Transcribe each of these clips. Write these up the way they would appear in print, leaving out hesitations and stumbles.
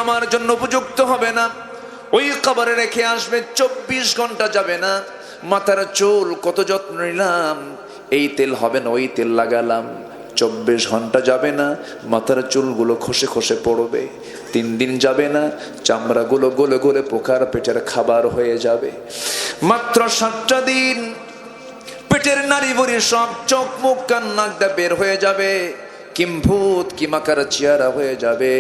আমার জন্য উপযুক্ত হবে না। ওই কবরে রেখে আসবে, 24 ঘন্টা যাবে না। মাথার চুল কত যত্ন নিলাম, এই তেল হবে না ওই তেল লাগালাম, 24 ঘন্টা যাবে না, মাথার চুলগুলো খসে খসে পড়বে। 3 দিন যাবে না, চামড়াগুলো গলে গলে পোকার পেটের খাবার হয়ে যাবে। মাত্র 7টা দিন পেটের নারী বুড়ি সব চোখ মুখ কান নাক দিয়ে বের হয়ে যাবে, কিম্ভূত কিমাকার চেহারা হয়ে যাবে।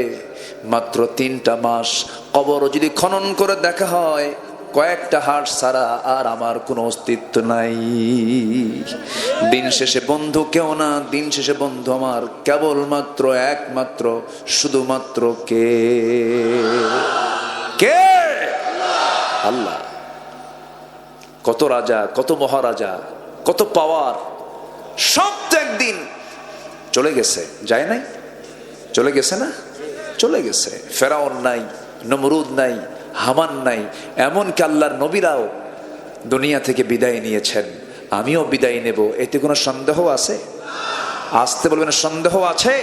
মাত্র 3টা মাস কবর যদি খনন করে দেখা হয়, কয়েকটা হাড় ছাড়া আর আমার কোনো অস্তিত্ব নাই। দিন শেষে বন্ধু কেউ না, দিন শেষে বন্ধু আমার কেবলমাত্র একমাত্র শুধুমাত্র কে? আল্লাহ। কত রাজা, কত মহারাজা, কত পাওয়ার, সব তো একদিন চলে গেছে, যায় নাই? চলে গেছে না? চলে গেছে। ফেরাউন নাই, নমরুদ নাই, হামান নাই, এমনকি আল্লাহর নবীরাও দুনিয়া থেকে বিদায় নিয়েছেন। আমিও বিদায় নেব, এতে কোনো সন্দেহ আছে? আসতে বলবেন সন্দেহ আছে?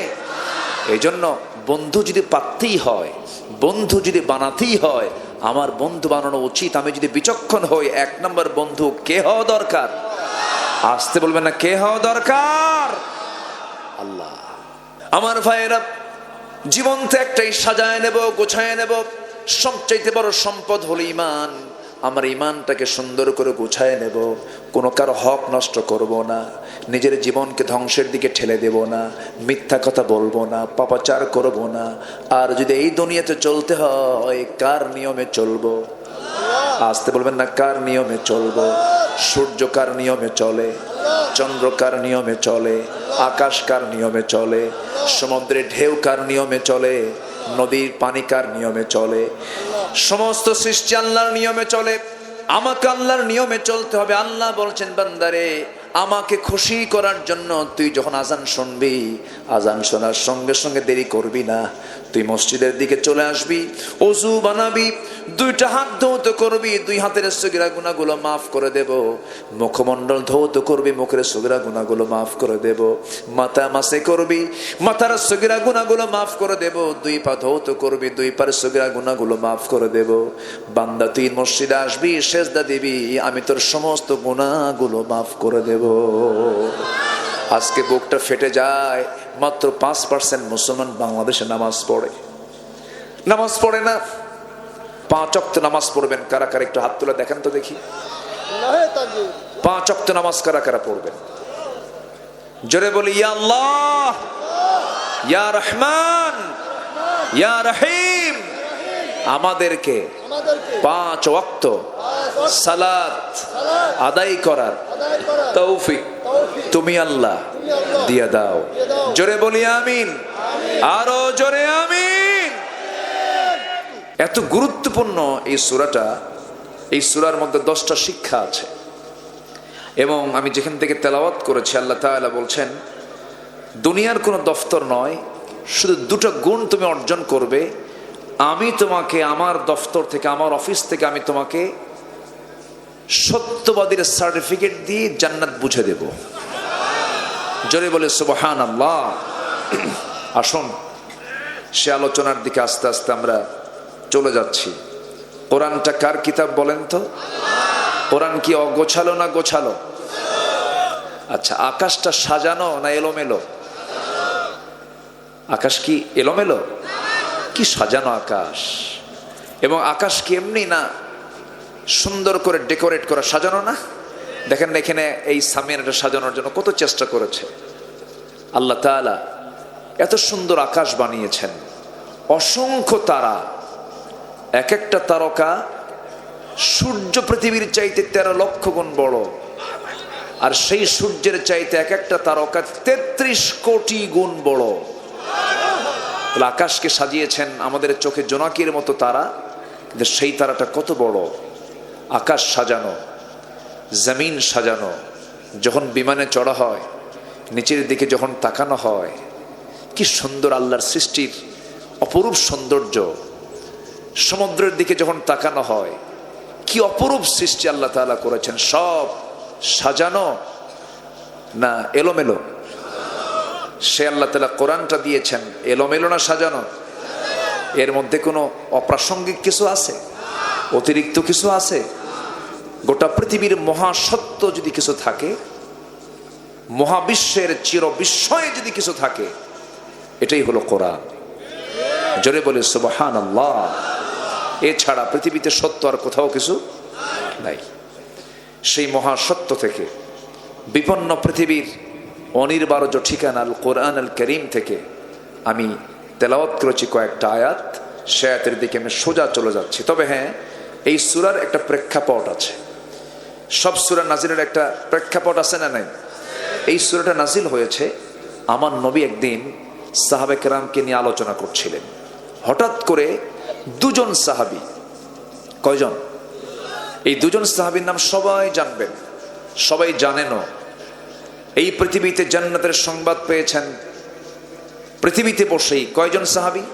এই জন্য বন্ধু যদি পাততেই হয়, বন্ধু যদি বানাতেই হয়, আমার বন্ধু বানানো উচিত। আমি যদি বিচক্ষণ হই, 1 নম্বর বন্ধু কে হওয়া দরকার? আসতে বলবেন না, কে হওয়া দরকার? আল্লাহ। আমার ভাইয়েরা, জীবনতে একটাই সাজায় নেব, গোছায় নেব। সবচাইতে বড় সম্পদ হলো ঈমান। আমার ঈমানটাকে সুন্দর করে গোছায় নেব, কোনো কারো হক নষ্ট করব না, নিজের জীবনকে ধ্বংসের দিকে ঠেলে দেব না, মিথ্যা কথা বলবো না, পাপাচার করব না। আর যদি এই দুনিয়াতে চলতে হয়, কার নিয়মে চলবো? আসতে বলবেন না, কার নিয়মে চলবো? সূর্য কার নিয়মে চলে? চন্দ্র কার নিয়মে চলে? আকাশ কার নিয়মে চলে? সমুদ্রের ঢেউ কার নিয়মে চলে? নদীর পানি কার নিয়মে চলে? সমস্ত সৃষ্টি আল্লাহর নিয়মে চলে। আমাকে আল্লাহর নিয়মে চলতে হবে। আল্লাহ বলছেন, বান্দারে, আমাকে খুশি করার জন্য তুই যখন আজান শুনবি, আজান শোনার সঙ্গে সঙ্গে দেরি করবি না। তুই মসজিদের দিকে চলে আসবি, ওযু বানাবি, 2টা হাত ধৌত করবি, 2 হাতের সগীরা গুনাহগুলো মাফ করে দেব। মুখমণ্ডল ধৌত করবি, মুখের সগীরা গুনাহগুলো মাফ করে দেব। মাথা মাসে করবি, মাথার সগীরা গুনাহগুলো মাফ করে দেব। 2 পা ধৌত করবি, 2 পার সগীরা গুনাহগুলো মাফ করে দেব। বান্দা, তুই মসজিদে আসবি, সেজদা দিবি, আমি তোর সমস্ত গুনাহগুলো মাফ করে দেব। আজকে বুকটা ফেটে যায়, মাত্র 5% মুসলমান বাংলাদেশে নামাজ পড়ে। নামাজ পড়ে না। 5 ওয়াক্ত নামাজ পড়বেন কারা কারা? একটু হাত তুলে দেখেন তো দেখি। 5 ওয়াক্ত নামাজ কারা কারা পড়বেন? জোরে বলি, ইয়া আল্লাহ, ইয়া রহমান, ইয়া রহিম। আমাদেরকে 5 ওয়াক্ত সালাত আদায় করার তৌফিক তুমি আল্লাহ দিয়া দাও। জোরে বলি আমিন, আরো জোরে আমিন। এত গুরুত্বপূর্ণ এই সূরাটা। এই সূরার মধ্যে 10টা শিক্ষা আছে, এবং আমি যেখান থেকে তেলাওয়াত করেছি, আল্লাহ তাআলা বলছেন, দুনিয়ার কোনো দফতর নয়, শুধু 2টা গুণ তুমি অর্জন করবে, আমি তোমাকে আমার দফতর থেকে, আমার অফিস থেকে আমি তোমাকে সত্যবাদীর সার্টিফিকেট দিয়ে জান্নাত বুঝে দেব। জোরে বলে সুবহানাল্লাহ। আসুন সে আলোচনার দিকে আস্তে আস্তে আমরা চলে যাচ্ছি। কোরআনটা কার কিতাব বলেন তো? কোরআন কি অগোছালো না গোছালো? আচ্ছা, আকাশটা সাজানো না এলোমেলো? আকাশ কি এলোমেলো? কি সাজানো আকাশ। এবং আকাশ কি এমনি না, সুন্দর করে ডেকোরেট করা, সাজানো না? দেখেন এখানে এই সামিয়ানাটা সাজানোর জন্য কত চেষ্টা করেছে আল্লাহ তাআলা। এত সুন্দর আকাশ বানিয়েছেন, অসংখ্য তারা, এক একটা তারকা সূর্য পৃথিবীর চাইতে 13 লক্ষ গুণ বড়, আর সেই সূর্যের চাইতে এক একটা তারকা 33 কোটি গুণ বড়। আকাশকে সাজিয়েছেন আমাদের চোখে জোনাকির মতো তারা, কিন্তু সেই তারাটা কত বড়। আকাশ সাজানো, জমিন সাজানো, যখন বিমানে চড়া হয়, নিচের দিকে যখন তাকানো হয়, কি সুন্দর আল্লাহর সৃষ্টির অপরূপ সৌন্দর্য। সমুদ্রের দিকে যখন তাকানো হয়, কি অপরূপ সৃষ্টি আল্লাহ তাআলা করেছেন। সব সাজানো না এলোমেলো? সে আল্লাহ তাআলা কোরআনটা দিয়েছেন এলোমেলো না সাজানো? এর মধ্যে কোনো অপ্রাসঙ্গিক কিছু আছে? অতিরিক্ত কিছু আছে? গোটা পৃথিবীর মহাসত্য যদি কিছু থাকে, মহাবিশ্বের চির বিস্ময়ে যদি কিছু থাকে, এটাই হলো কোরআন। জোরে বলে সুবহানাল্লাহ। এছাড়া পৃথিবীতে সত্য আর কোথাও কিছু নাই। সেই মহাসত্য থেকে বিপন্ন পৃথিবীর অনির্বার্য ঠিকানা আল কোরআন আল করিম থেকে আমি তেলাওয়াত করেছি কয়েকটা আয়াত। সে আয়াতের দিকে আমি সোজা চলে যাচ্ছি। তবে হ্যাঁ, এই সূরার একটা প্রেক্ষাপট আছে। সব সূরা নাজিলের একটা প্রেক্ষাপট আছে না নাই? এই সূরাটা নাজিল হয়েছে আমার নবী একদিন সাহাবে কেরামকে নিয়ে আলোচনা করছিলেন। হঠাৎ করে দুজন সাহাবী, কয়জন? এই দুজন সাহাবীর নাম সবাই জানবেন, সবাই জানেনও। এই পৃথিবীতে জান্নাতের সংবাদ পেয়েছেন পৃথিবীতে বসেই। কয়জন সাহাবী?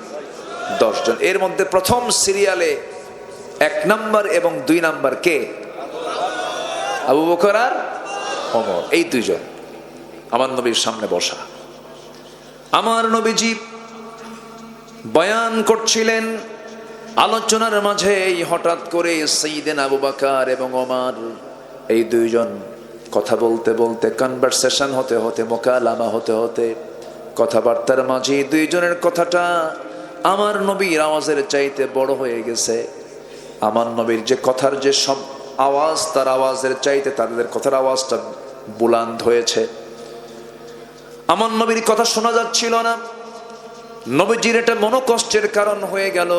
10 জন। এর মধ্যে প্রথম সিরিয়ালে 1 নাম্বার এবং 2 নাম্বার কে? আবু বকর আর ওমর। এই দুইজন আমার নবীর সামনে বসা। আমার নবীজি বয়ান করছিলেন, আলোচনার মাঝে হঠাৎ করে সাইয়েদনা আবু বকর এবং ওমর এই দুইজন কথা বলতে বলতে, কনভারসেশন হতে হতে, মোকালামা হতে হতে, কথাবার্তার মাঝে দুইজনের কথাটা আমার নবীর আওয়াজের চাইতে বড় হয়ে গেছে। আমার নবীর যে কথার যে সব আওয়াজ, তার আওয়াজের চাইতে তাদের কথার আওয়াজটা বুলান্দ হয়েছে। আমার নবীর কথা শোনা যাচ্ছিল না। নবীজির এটা মনোকষ্টের কারণ হয়ে গেল।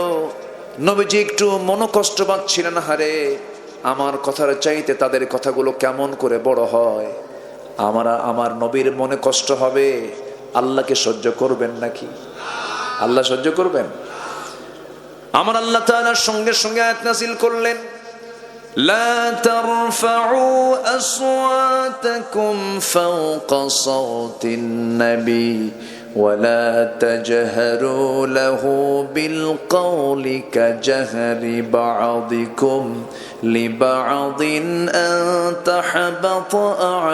নবীজি একটু মনোকষ্ট পাচ্ছিলেন, হারে আমার কথার চাইতে তাদের কথাগুলো কেমন করে বড় হয়। আমার নবীর মনে কষ্ট হবে, আল্লাহকে সহ্য করবেন নাকি? আল্লাহ সহ্য করবেন? আমার আল্লাহ তাআলার সঙ্গে সঙ্গে আয়াত নাযিল করলেন, লা তারফাউ আসওয়াতাকুম ফাওকা সাওতিন নবী ওয়ালা তাজহারু লাহু বিল কওলি কাজহরি বা'দিকুম লিবা'দিন আন তাহবাতা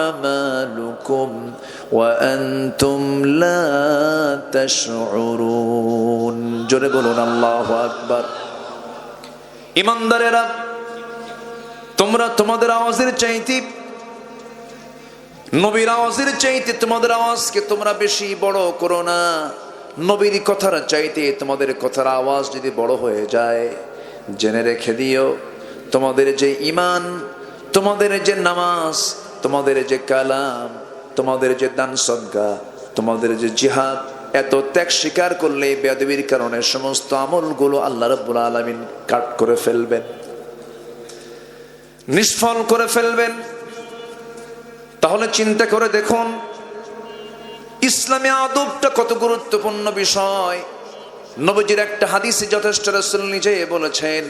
আ'মালুকুম ওয়া আনতুম লা তাশউরুন। জোরে বলুন আল্লাহু আকবার। ঈমানদারেরা, তোমরা তোমাদের আওয়াজের চাইতে, নবীর আওয়াজের চাইতে তোমাদের আওয়াজকে তোমরা বেশি বড় করো না। নবীর কথার চাইতে তোমাদের কথার আওয়াজ যদি বড় হয়ে যায়, জেনে রেখে দিও তোমাদের যে ঈমান, তোমাদের যে নামাজ, তোমাদের যে কালাম, তোমাদের যে দান সদকা, তোমাদের যে জিহাদ, এত ত্যাগ স্বীকার করলে বেয়াদবির কারণে সমস্ত আমলগুলো আল্লাহ রাব্বুল আলামিন কাট করে ফেলবেন, নিষ্ফল করে ফেলবেন। তাহলে চিন্তা করে দেখুন ইসলামে আদবটা কত গুরুত্বপূর্ণ বিষয়। নবীজির একটা হাদিসে যথেষ্ট, রাসূল নিজে বলেছেন,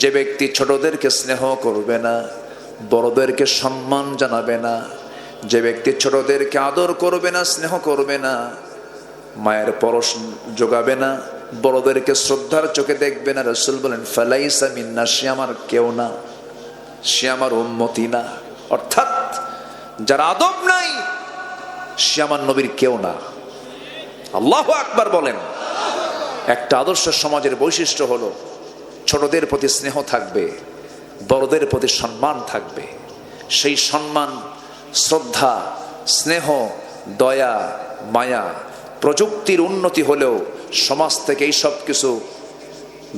যে ব্যক্তি ছোটদেরকে স্নেহ করবে না, বড়দেরকে সম্মান জানাবে না, যে ব্যক্তি ছোটদেরকে আদর করবে না, স্নেহ করবে না, মায়ের পরশ যোগাবে না, বড়দেরকে শ্রদ্ধার চোখে দেখবে না, রাসূল বলেন ফালাইসা মিন্না, সে আমার কেউ না, সে আমার উম্মতি না। অর্থাৎ যার আদব নাই সে আমার নবীর কেউ না। আল্লাহু আকবার বলেন। একটা আদর্শ সমাজের বৈশিষ্ট্য হলো ছোটদের প্রতি স্নেহ থাকবে, বড়দের প্রতি সম্মান থাকবে। সেই সম্মান, শ্রদ্ধা, স্নেহ, দয়া, মায়া, প্রযুক্তির উন্নতি হলেও সমাজ থেকে এই সব কিছু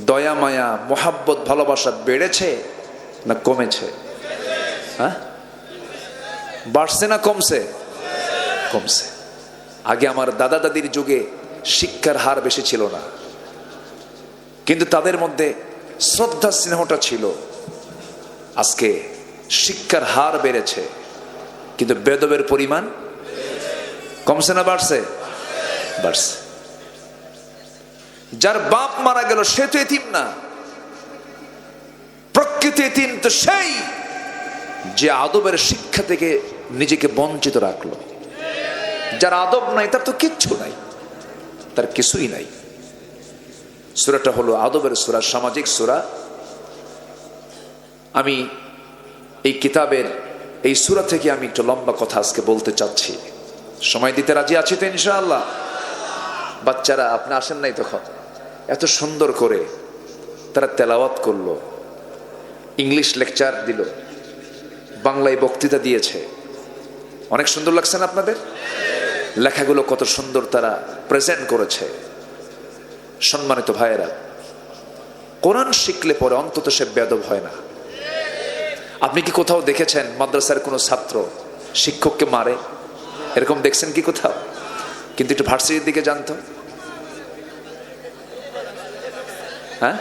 দয়া, মায়া, মোহাব্বত, ভালোবাসা বেড়েছে না কমেছে? হ্যাঁ, বাড়ছে না কমছে? কমছে। আগে আমার দাদা দাদির যুগে শিক্ষার হার বেশি ছিল না, কিন্তু তাদের মধ্যে শ্রদ্ধা স্নেহটা ছিল। আজকে শিক্ষার হার বেড়েছে কিন্তু বেদবের পরিমাণ কমছে না বাড়ছে? বাড়ছে। যার বাপ মারা গেল সে তো এতিম না, প্রকৃত এতিম তো সেই যে আদবের শিক্ষা থেকে নিজেকে বঞ্চিত রাখলো। যার আদব নাই তার তো কিচ্ছু নাই, তার কিছুই নাই। সূরাটা হলো আদবের সূরা, সামাজিক সূরা। আমি এই কিতাবের এই সূরা থেকে আমি একটু লম্বা কথা আজকে বলতে চাচ্ছি। সময় দিতে রাজি আছি তো ইনশাআল্লাহ? বাচ্চারা আপনি আসেন নাই তখন? এত সুন্দর করে তারা তেলাওয়াত করলো, ইংলিশ লেকচার দিল, বাংলায় বক্তৃতা দিয়েছে। অনেক সুন্দর লাগছে না আপনাদের? লেখাগুলো কত সুন্দর তারা প্রেজেন্ট করেছে। সম্মানিত ভাইয়েরা, কোরআন শিখলে পরে অন্তত সে বেয়াদব হয় না। আপনি কি কোথাও দেখেছেন মাদ্রাসার কোনো ছাত্র শিক্ষককে মারে? এরকম দেখছেন কি কোথাও? কিন্তু একটু ভার্সিটির দিকে জানতো, হ্যাঁ,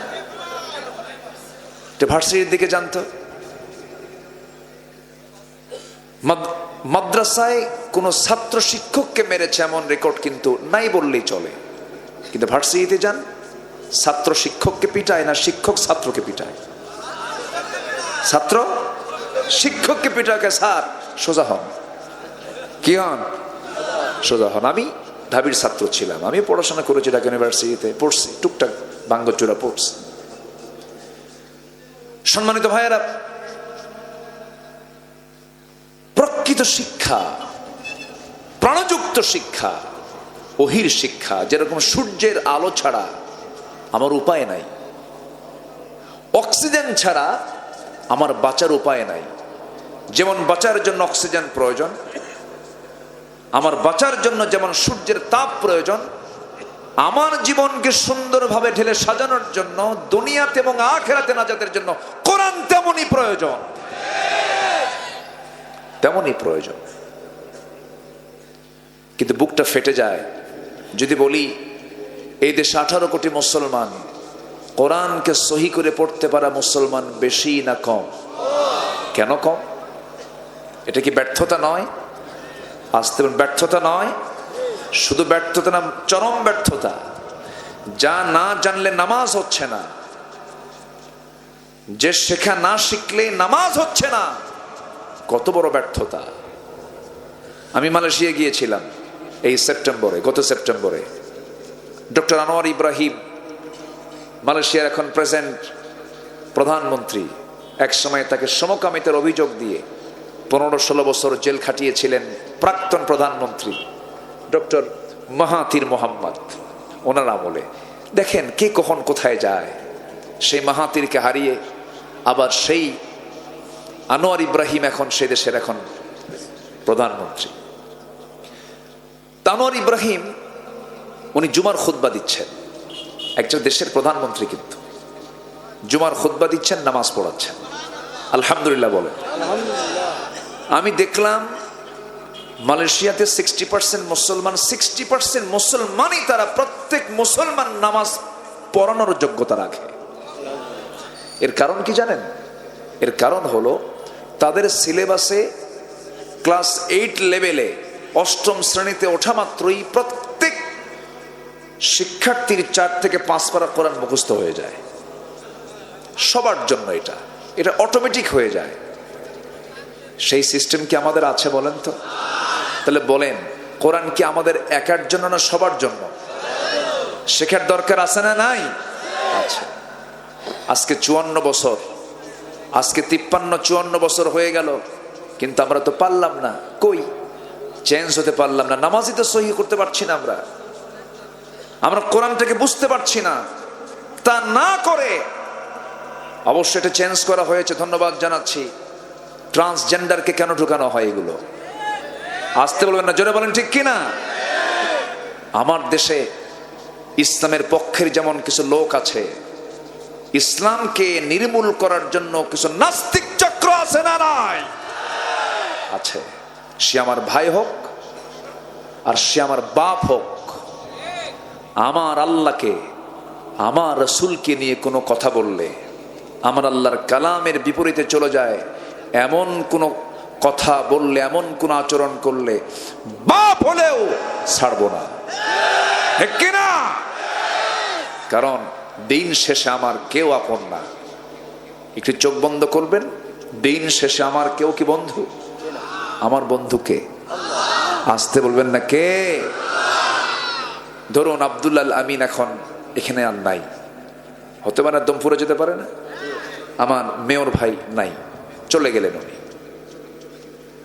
একটু ভার্সিটির দিকে জানতো। মাদ্রাসায় কোন ছাত্র শিক্ষককে মেরেছে এমন রেকর্ড কিন্তু নাই বললেই চলে। কিন্তু ভার্সিটিতে যান, ছাত্র শিক্ষককে পিটায় না শিক্ষক ছাত্রকে পিটায়? ছাত্র শিক্ষককে পিটাকে, স্যার সোজা হন, কি হন, সোজা হন। আমি ঢাবির ছাত্র ছিলাম, আমি পড়াশোনা করেছি, ঢাকা ইউনিভার্সিটিতে পড়ছি, টুকটাক বাঙ্গচূড়া পড়ছি। সম্মানিত ভাইয়েরা, প্রকৃত শিক্ষা, প্রাণযুক্ত শিক্ষা, ওহির শিক্ষা, যেরকম সূর্যের আলো ছাড়া আমার উপায় নাই, অক্সিজেন ছাড়া আমার বাঁচার উপায় নাই। যেমন বাঁচার জন্য অক্সিজেন প্রয়োজন, আমার বাঁচার জন্য যেমন সূর্যের তাপ প্রয়োজন, আমার জীবনকে সুন্দরভাবে ঢেলে সাজানোর জন্য, দুনিয়াতে এবং আখিরাতে নাজাতের জন্য কোরআন তেমনই প্রয়োজন, তেমনই প্রয়োজন। কিন্তু বুকটা ফেটে যায় যদি বলি এই দেশে 18 কোটি মুসলমান, কোরআনকে সহি করে পড়তে পারা মুসলমান বেশি না কম? কেন কম? এটা কি ব্যর্থতা নয়? আসতে ব্যর্থতা নয়, শুধু ব্যর্থতা না, চরম ব্যর্থতা। যা না জানলে নামাজ হচ্ছে না, যে শেখা না শিখলে নামাজ হচ্ছে না, কত বড় ব্যর্থতা। আমি মালয়েশিয়া গিয়েছিলাম এই সেপ্টেম্বরে, গত সেপ্টেম্বরে। ডক্টর আনোয়ার ইব্রাহিম, মালয়েশিয়ার এখন প্রেজেন্ট প্রধানমন্ত্রী, এক সময় তাকে সমকামিতার অভিযোগ দিয়ে 15-16 বছর জেল খাটিয়েছিলেন প্রাক্তন প্রধানমন্ত্রী ডক্টর মাহাথির মোহাম্মদ। ওনার আমলে দেখেন কে কখন কোথায় যায়। সেই মাহাথিরকে হারিয়ে আবার সেই আনোয়ার ইব্রাহিম এখন সে দেশের এখন প্রধানমন্ত্রী। আনোয়ার ইব্রাহিম উনি জুমার খুতবা দিচ্ছেন, একজন দেশের প্রধানমন্ত্রী কিন্তু জুমার খুতবা দিচ্ছেন, নামাজ পড়াচ্ছেন। আলহামদুলিল্লাহ বলেন। আমি দেখলাম মালয়েশিয়াতে 60% মুসলমান, 60% মুসলমানই তারা, প্রত্যেক মুসলমান নামাজ পড়ানোর যোগ্যতা রাখে। এর কারণ কি জানেন? এর কারণ হলো তাদের সিলেবাসে ক্লাস 8 লেভেলে, 8ম শ্রেণীতে ওঠা মাত্রই প্রত্যেক শিক্ষার্থীর 4 থেকে 5 পারা কোরআন মুখস্থ হয়ে যায়। সবার জন্য এটা অটোমেটিক হয়ে যায়। সেই সিস্টেম কি আমাদের আছে বলেন তো? তাহলে বলেন, কোরআন কি আমাদের একার জন্য না সবার জন্য? শেখার দরকার আছে না নাই? আছে। আজকে 54 বছর, আজকে 53-54 বছর হয়ে গেল, কিন্তু আমরা তো পারলাম না, কই চেঞ্জ হতে পারলাম না। নামাজই তো সহি করতে পারছি না, আমরা কোরআনটাকে বুঝতে পারছি না। তা না করে অবশ্যই এটা চেঞ্জ করা হয়েছে, ধন্যবাদ জানাচ্ছি। ট্রান্সজেন্ডারকে কেন ঢুকানো হয় এগুলো? আসতে বলবেন না, জোরে বলেন ঠিক কিনা? আমার দেশে ইসলামের পক্ষের যেমন কিছু লোক আছে, ইসলামকে নির্মূল করার জন্য কিছু নাস্তিক চক্র আছে না নাই? আছে। সে আমার ভাই হোক আর সে আমার বাপ হোক, আমার আল্লাহকে, আমার রসুলকে নিয়ে কোনো কথা বললে, আমার আল্লাহর কালামের বিপরীতে চলে যায় এমন কোন কথা বললে, এমন কোন আচরণ করলে, বাপ হলেও ছাড়বো না, ঠিক কিনা? কারণ দিন শেষে আমার কেউ আপন না। একটু চোখ বন্ধ করবেন, দিন শেষে আমার কেউ কি বন্ধু? আমার বন্ধুকে আসতে বলবেন না, কে? ধরুন আব্দুল্লাহ আমিন এখন এখানে আর নাই, হতে পারে দমপুরে যেতে পারে না, আমার মেয়র ভাই নাই, চলে গেলেন উনি।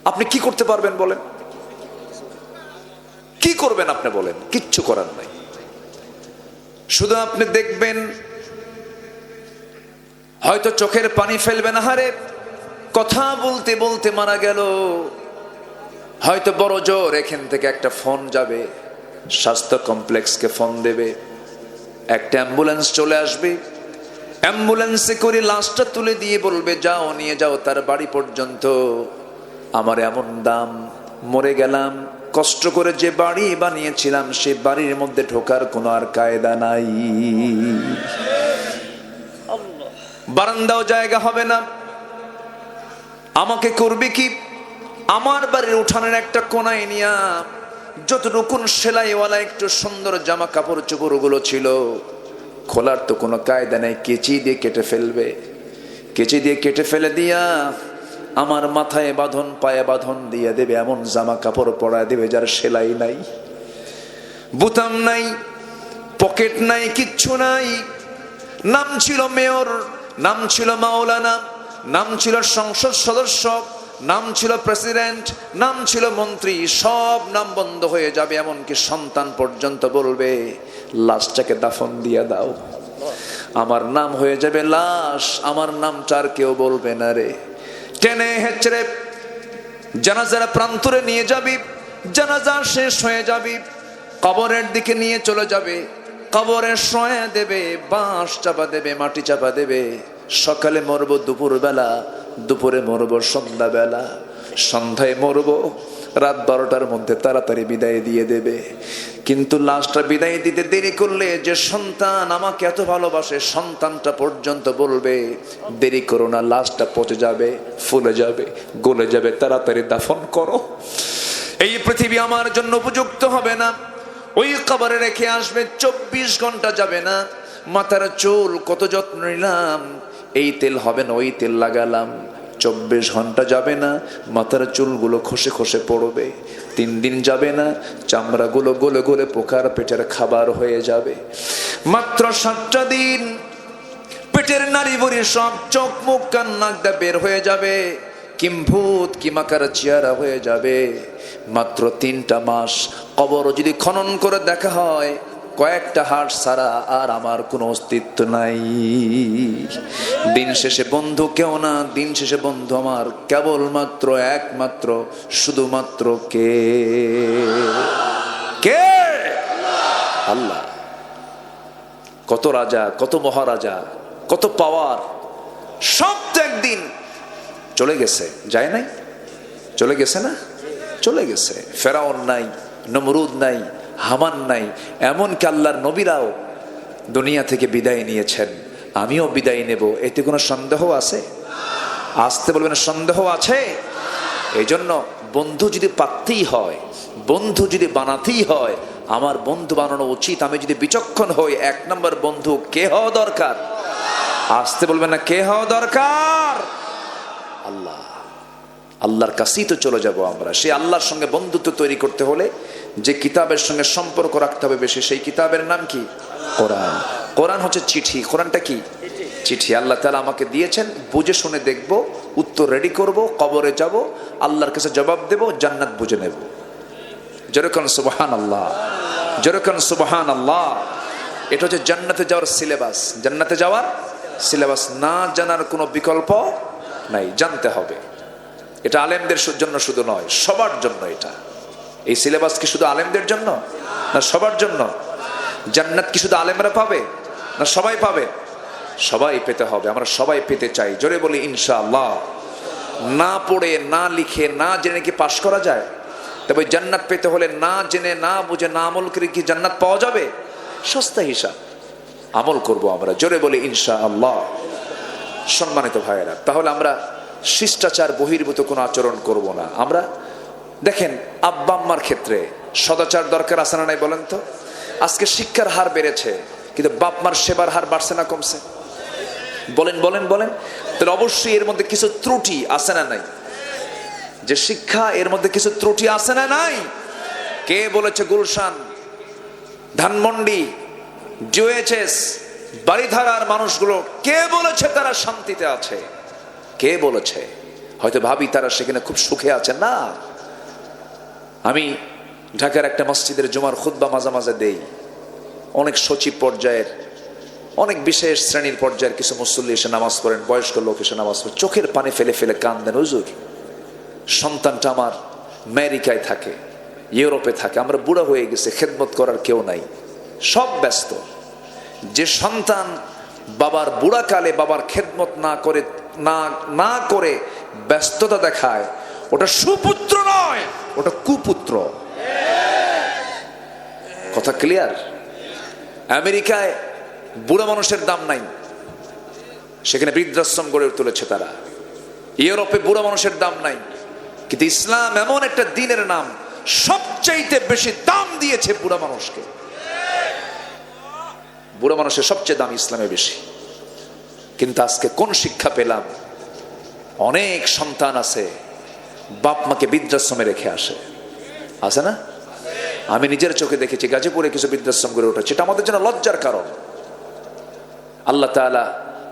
আপনি কি করতে পারবেন বলেন? কি করবেন আপনি বলেন? কিচ্ছু করার নাই। শুধু আপনি দেখবেন, হয়তো চোখের পানি ফেলবেন, হারে কথা বলতে বলতে মারা গেল। হয়তো বড় জোর এখান থেকে একটা ফোন যাবে, স্বাস্থ্য কমপ্লেক্সকে ফোন দেবে, একটা অ্যাম্বুলেন্স চলে আসবে, অ্যাম্বুলেন্সে করে লাশটা তুলে দিয়ে বলবে যাও নিয়ে যাও তার বাড়ি পর্যন্ত। আমার এমন দাম, মরে গেলাম, কষ্ট করে যে বাড়ি বানিয়েছিলাম সে বাড়ির মধ্যে ঢোকার কোনো আর কায়দা নাই, বারান্দাও জায়গা হবে না। আমাকে করবে কি, আমার বাড়ির উঠানের একটা কোনায় নিয়া যতটুকুন সেলাইওয়ালা একটু সুন্দর জামা কাপড় চোপড় গুলো ছিল, খোলার তো কোনো কায়দা নেই, কেচি দিয়ে কেটে ফেলবে। কেচি দিয়ে কেটে ফেলে দিয়া আমার মাথায় বাঁধন, পায়ে বাঁধন দিয়ে দেবে, এমন জামা কাপড় পরায় দেবে যার সেলাই নাই, বুতাম নাই, পকেট নাই, কিচ্ছু নাই। নাম ছিল মেয়র, নাম ছিল মাওলানা, নাম ছিল সংসদ সদস্য, নাম ছিল প্রেসিডেন্ট, নাম ছিল মন্ত্রী, সব নাম বন্ধ হয়ে যাবে। এমনকি সন্তান পর্যন্ত বলবে লাশটাকে দাফন দিয়ে দাও, আমার নাম হয়ে যাবে লাশ, আমার নামটা আর কেউ বলবে না রে। টেনে হেঁচড়ে জানাজার প্রান্তরে নিয়ে যাবি, জানাজা শেষ হয়ে যাবি, কবরের দিকে নিয়ে চলে যাবে, কবরে শোয়া দেবে, বাঁশ চাপা দেবে, মাটি চাপা দেবে। সকালে মরবো দুপুর বেলা, দুপুরে মরবো সন্ধ্যা বেলা, সন্ধ্যায় মরবো, রাত 12টার মধ্যে তাড়াতাড়ি বিদায় দিয়ে দেবে। কিন্তু লাশটা বিদায় দিতে দেরি করলে যে সন্তান আমাকে এত ভালোবাসে, সন্তানটা পর্যন্ত বলবে দেরি করো না, লাশটা পচে যাবে, ফুলে যাবে, গলে যাবে, তাড়াতাড়ি দাফন করো, এই পৃথিবী আমার জন্য উপযুক্ত হবে না। ওই কবরে রেখে আসবে, 24 ঘন্টা যাবে না। মাথার চুল কত যত্ন নিলাম, এই তেল হবে না ওই তেল লাগালাম, 24 ঘন্টা যাবে না, মাথার চুলগুলো খসে খসে পড়বে। 3 দিন যাবে না, চামড়াগুলো গলে গলে পোকার পেটের খাবার হয়ে যাবে। মাত্র 7টা দিন পেটের নারী বুড়ি সব চোখ মুখ কান নাক দিয়ে বের হয়ে যাবে, কিম্ভূত কিমাকার চেহারা হয়ে যাবে। মাত্র 3টা মাস কবর যদি খনন করে দেখা হয়, কয়েকটা হাড় ছাড়া আর আমার কোনো অস্তিত্ব নাই। দিন শেষে বন্ধু কেউ না, দিন শেষে বন্ধু আমার কেবলমাত্র একমাত্র শুধুমাত্র কে? কে? আল্লাহ। কত রাজা, কত মহারাজা, কত পাওয়ার, সব তো একদিন চলে গেছে, যায় নাই? চলে গেছে না? চলে গেছে। ফেরাউন নাই, নমরুদ নাই, হামান নাই, এমনকি আল্লাহর নবীরাও দুনিয়া থেকে বিদায় নিয়েছেন, আমিও বিদায় নেব। এতে কোনো সন্দেহ আছে? আসতে বলবেন সন্দেহ আছে? এই জন্য বন্ধু যদি পাততেই হয়, বন্ধু যদি বানাতেই হয়, আমার বন্ধু বানানো উচিত। আমি যদি বিচক্ষণ হই, 1 নম্বর বন্ধু কে হওয়া দরকার? আসতে বলবেন না, কে হওয়া দরকার? আল্লাহ। আল্লাহর কাছেই তো চলে যাব আমরা। সেই আল্লাহর সঙ্গে বন্ধুত্ব তৈরি করতে হলে যে কিতাবের সঙ্গে সম্পর্ক রাখতে হবে বেশি, সেই কিতাবের নাম কি? কোরআন। কোরআন হচ্ছে চিঠি। কোরআনটা কি? চিঠি। আল্লাহ তাআলা আমাকে দিয়েছেন, বুঝে শুনে দেখব, উত্তর রেডি করব, কবরে যাব, আল্লাহর কাছে জবাব দেব, জান্নাত বুঝে নেব। যেরকম সুবহানাল্লাহ, যেরকম সুবহানাল্লাহ। এটা হচ্ছে জান্নাতে যাওয়ার সিলেবাস। জান্নাতে যাওয়ার সিলেবাস, না জানার কোনো বিকল্প নাই, জানতে হবে। এটা আলেমদের জন্য শুধু নয়, সবার জন্য এটা। এই সিলেবাস কি শুধু আলেমদের জন্য না সবার জন্য? জান্নাত কি শুধু আলেমরা পাবে না সবাই পাবে? সবাই পেতে হবে। আমরা সবাই পেতে চাই, জোরে বলি ইনশাআল্লাহ। না পড়ে, না লিখে, না জেনে কি পাশ করা যায়? তবে জান্নাত পেতে হলে না জেনে, না বুঝে, না আমল করে কি জান্নাত পাওয়া যাবে? সস্তা হিসাব। আমল করব আমরা, জোরে বলি ইনশাআল্লাহ। সম্মানিত ভাইয়েরা, তাহলে আমরা শিষ্টাচার বহির্ভূত কোনো আচরণ করব না। আমরা দেখেন, আব্বা আম্মার ক্ষেত্রে সদাচার দরকার আছে না নাই বলেন তো? আজকে শিক্ষার হার বেড়েছে, কিন্তু বাপ মার সেবার হার বাড়ছে না কমছে? বলেন বলেন বলেন। তাহলে অবশ্যই এর মধ্যে কিছু ত্রুটি আছে না নাই? যে শিক্ষা, এর মধ্যে কিছু ত্রুটি আছে না নাই? কে বলেছে গুলশান, ধানমন্ডি, ডিওএইচএস, বাড়িধারার মানুষগুলো কে বলেছে তারা শান্তিতে আছে? কে বলেছে? হয়তো ভাবি তারা সেখানে খুব সুখে আছে। না, আমি ঢাকার একটা মসজিদের জুমার খুতবা মাঝে মাঝে দেই। অনেক সচিব পর্যায়ের, অনেক বিশেষ শ্রেণীর পর্যায়ের কিছু মুসল্লি এসে নামাজ পড়েন, বয়স্ক লোক এসে নামাজ পড়েন, চোখের পানি ফেলে ফেলে কান্দেন, হুজুর সন্তানটা আমার আমেরিকায় থাকে, ইউরোপে থাকে, আমরা বুড়া হয়ে গেছে, খেদমত করার কেউ নাই, সব ব্যস্ত। যে সন্তান বাবার বুড়াকালে বাবার খেদমত না করে ব্যস্ততা দেখায়, ওটা সুপুত্র নয়, ওটা কুপুত্র। কথা ক্লিয়ার? আমেরিকায় বুড়া মানুষের দাম নাই, সেখানে বৃদ্ধাশ্রম গড়ে তুলেছে তারা। ইউরোপে বুড়া মানুষের দাম নাই, কিন্তু ইসলাম এমন একটা দিনের নাম, সবচাইতে বেশি দাম দিয়েছে বুড়া মানুষকে। বুড়া মানুষের সবচেয়ে দাম ইসলামে বেশি। কিন্তু আজকে কোন শিক্ষা পেলাম? অনেক সন্তান আছে বাপ মাকে বৃদ্ধাশ্রমে রেখে আসে, আছে না? আমি নিজের চোখে দেখেছি, গাজীপুরে কিছু বৃদ্ধাশ্রম গড়ে উঠেছে। এটা আমাদের জন্য লজ্জার কারণ। আল্লাহ তাআলা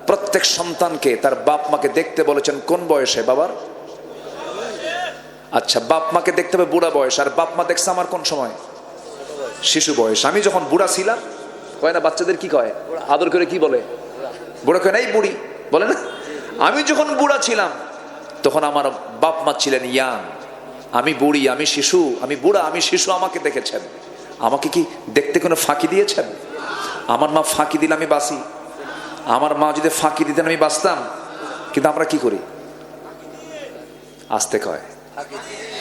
প্রত্যেক সন্তানকে তার বাপ মাকে দেখতে বলেছেন কোন বয়সে? বাবার, আচ্ছা বাপ মাকে দেখতে হবে বুড়া বয়স, আর বাপ মা দেখছে আমার কোন সময়? শিশু বয়স। আমি যখন বুড়া ছিলাম, কয় না বাচ্চাদের কি কয় আদর করে, কি বলে? বুড়া কয় না, এই বুড়ি বলে না? আমি যখন বুড়া ছিলাম তখন আমার বাপ মা ছিলেন ইয়াং, আমি বুড়ি, আমি শিশু, আমি বুড়া, আমি শিশু। আমাকে দেখেছেন, আমাকে কি দেখতে কোনো ফাঁকি দিয়েছেন? আমার মা ফাঁকি দিলে আমি বাঁচি, আমার মা যদি ফাঁকি দিতেন আমি বাঁচতাম। কিন্তু আমরা কি করি? আসতে কয়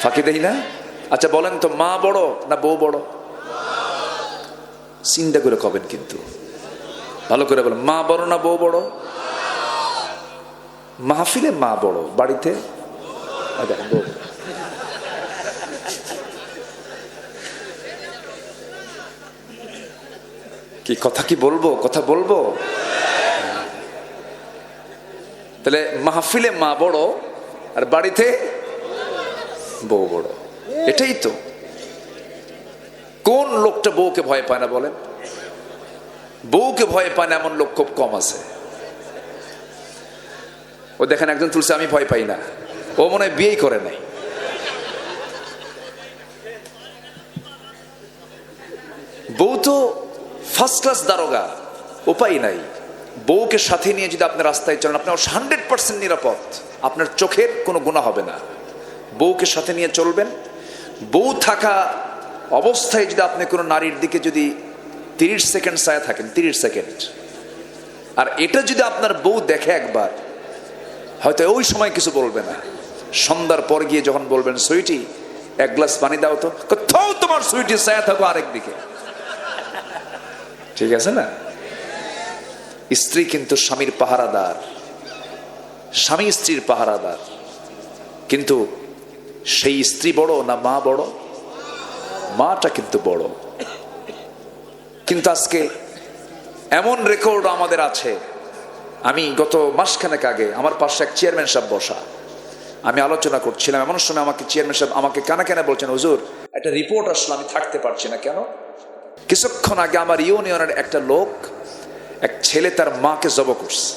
ফাঁকি দেই না? আচ্ছা বলেন তো, মা বড় না বউ বড়? চিন্তা করে কবেন, কিন্তু ভালো করে বলেন, মা বড় না বউ বড়? মাহফিলে মা বড়, বাড়িতে বউ। কি কথা, কি বলবো, কথা বলবো? তাহলে মাহফিলে মা বড় আর বাড়িতে বউ বড়, এটাই তো। কোন লোকটা বউকে ভয় পায় না বলেন? বউকে ভয় পায় না এমন লোক খুব কম আছে। ও দেখেন একজন তুলছে আমি ভয় পাই না, ও মনে হয় বিয়েই করে নাই। বউ তো ফার্স্ট ক্লাস দারোগা, উপায় নাই। বউকে সাথে নিয়ে যদি আপনি রাস্তায় চলেন, আপনার 100% নিরাপদ, আপনার চোখের কোনো গুনাহ হবে না। বউকে সাথে নিয়ে চলবেন। বউ থাকা অবস্থায় যদি আপনি কোনো নারীর দিকে যদি 30 সেকেন্ড চায় থাকেন, 30 সেকেন্ড, আর এটা যদি আপনার বউ দেখে একবার, হয়তো ওই সময় কিছু বলবে না, সন্ধ্যার পর গিয়ে যখন বলবেন সুইটি এক গ্লাস পানি দাও তো, কোথাও তোমার সুইটি চায় থাকো আরেক দিকে। ঠিক আছে না? স্ত্রী কিন্তু স্বামীর পাহারাদার, স্বামী স্ত্রীর পাহারাদার। কিন্তু সেই স্ত্রী বড় না মা বড়? মাটা কিন্তু বড়। কিন্তু আজকে এমন রেকর্ড আমাদের আছে। আমি গত মাসখানেক আগে আমার পাশে এক চেয়ারম্যান সাহেব বসা, আমি আলোচনা করছিলাম, এমন সময় আমাকে চেয়ারম্যান সাহেব আমাকে কানা কানা বলছেন, হুজুর একটা রিপোর্ট আসলে আমি থাকতে পারছি না। কেন? কিছুক্ষণ আগে আমার ইউনিয়নের একটা লোক, এক ছেলে তার মাকে জবাই করছে।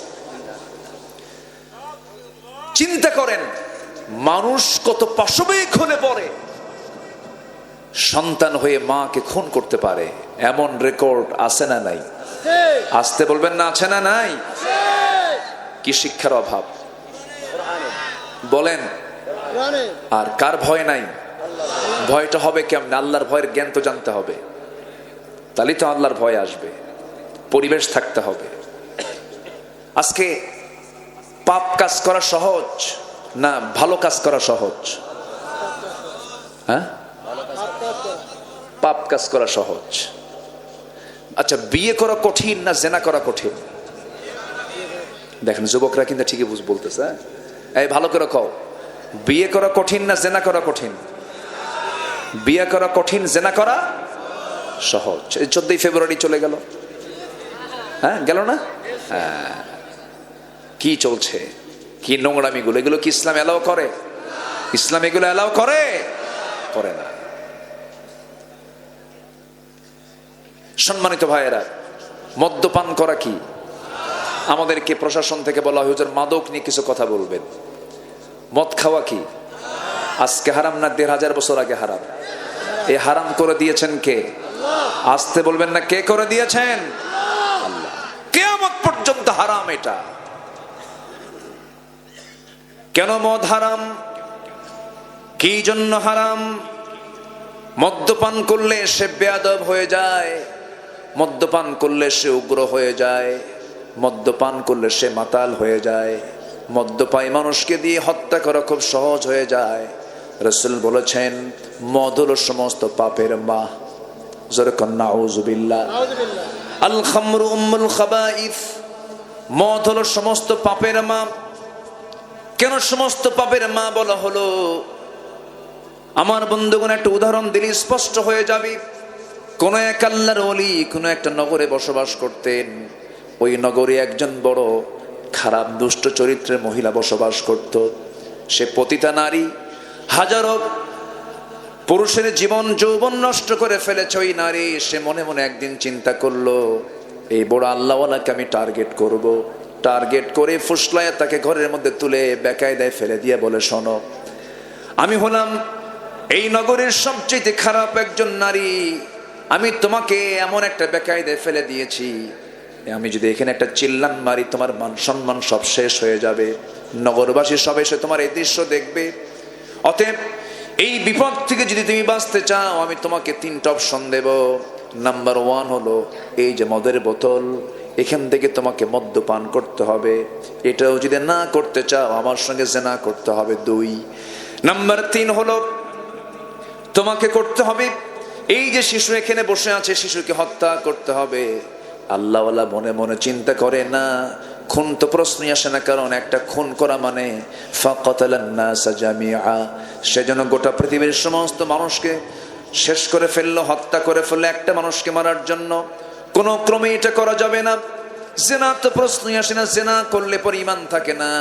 চিন্তা করেন মানুষ কত পাশবিক হলে পরে সন্তান হয়ে মাকে খুন করতে পারে। এমন রেকর্ড আছে না নাই? আসতে বলবেন না, আছে না নাই? কি শিক্ষার অভাব বলেন। আর কার ভয় নাই? ভয়টা হবে কেমন? আল্লাহর ভয়ের জ্ঞান তো জানতে হবে, তাহলেই তো আল্লাহর ভয় আসবে। পরিবেশ থাকতে হবে। আজকে পাপ কাজ করা সহজ না ভালো কাজ করা সহজ? হ্যাঁ, পাপ কাজ করা সহজ। আচ্ছা বিয়ে করা কঠিন না জেনা করা কঠিন? দেখেন যুবকরা কিন্তু ঠিকই বলতেছে। এই ভালো করে কও, বিয়ে করা কঠিন না জেনা করা কঠিন? বিয়ে করা কঠিন, জেনা করা সহজ। 14 ফেব্রুয়ারি চলে গেল, হ্যাঁ গেল না? হ্যাঁ, কি চলছে, কি নোংরামি গুলো, এগুলো কি ইসলাম এলাও করে? ইসলাম এগুলো এলাও করে? করে না। সম্মানিত ভাইয়েরা, মদ্যপান করা কি? আমাদেরকে প্রশাসন থেকে বলা হয় হুজুর মাদক নিয়ে কিছু কথা বলবেন। মদ খাওয়া কি আজকে হারাম না 1500 বছর আগে হারাম? এই হারাম করে দিয়েছেন কে? আসতে বলবেন না, কে করে দিয়েছেন? আল্লাহ। কিয়ামত পর্যন্ত হারাম এটা। কেন মদ হারাম? কি জন্য হারাম? মদ্যপান করলে সে বেয়াদব হয়ে যায়, মদ্যপান করলে সে উগ্র হয়ে যায়, মদ্যপান করলে সে মাতাল হয়ে যায়, মদ্যপায়ী মানুষকে দিয়ে হত্যা করা খুব সহজ হয়ে যায়। রাসূল বলেছেন মদ হলো সমস্ত পাপের মা। জোরে কন নাউযুবিল্লাহ। আল খামরু উম্মুল খাবাইস, মদ হলো সমস্ত পাপের মা। কেন সমস্ত পাপের মা বলা হলো? আমার বন্ধুগণ, একটা উদাহরণ দিলে স্পষ্ট হয়ে যাবে। কোন এক আল্লাহর ওলি কোন একটা নগরে বসবাস করতেন। ওই নগরে একজন বড় খারাপ দুষ্ট চরিত্রের মহিলা বসবাস করত। সে পতিতা নারী, হাজারো পুরুষের জীবন যৌবন নষ্ট করে ফেলেছে ওই নারী। সে মনে মনে একদিন চিন্তা করলো, এই বড় আল্লাহওয়ালাকে আমি টার্গেট করব। টার্গেট করে ফুসলায় তাকে ঘরের মধ্যে তুলে বেকায়দায় ফেলে দিয়ে বলে, শোনো, আমি হলাম এই নগরের সবচেয়ে খারাপ একজন নারী। আমি তোমাকে এমন একটা বেকায়দায় ফেলে দিয়েছি, আমি যদি এখানে একটা চিল্লান মারি তোমার মান সম্মান সব শেষ হয়ে যাবে, নগরবাসী সব এসে তোমার এই দৃশ্য দেখবে। অতএব এই বিপদ থেকে যদি তুমি বাঁচতে চাও, আমি তোমাকে 3টা অপশন দেব। নাম্বার 1 হলো এই যে মদের বোতল, এখান থেকে তোমাকে মদ্যপান করতে হবে। এটাও যদি না করতে চাও, আমার সঙ্গে জিনা করতে হবে 2। নাম্বার 3 হলো তোমাকে করতে হবে এই যে শিশু এখানে বসে আছে, শিশুকে হত্যা করতে হবে। আল্লাহওয়ালা মনে মনে চিন্তা করে, না, খুন তো প্রশ্নই আসে না, কারণ একটা খুন করা মানে ফাকাতালান নাসা জামিআ, সেজন্য গোটা পৃথিবীর সমস্ত মানুষকে শেষ করে ফেললো, হত্যা করে ফেললো একটা মানুষকে মারার জন্য। কোনো ক্রমে এটা করা যাবে না। জিনা তো প্রশ্নই আসে না, জিনা করলে পর ঈমান থাকে না।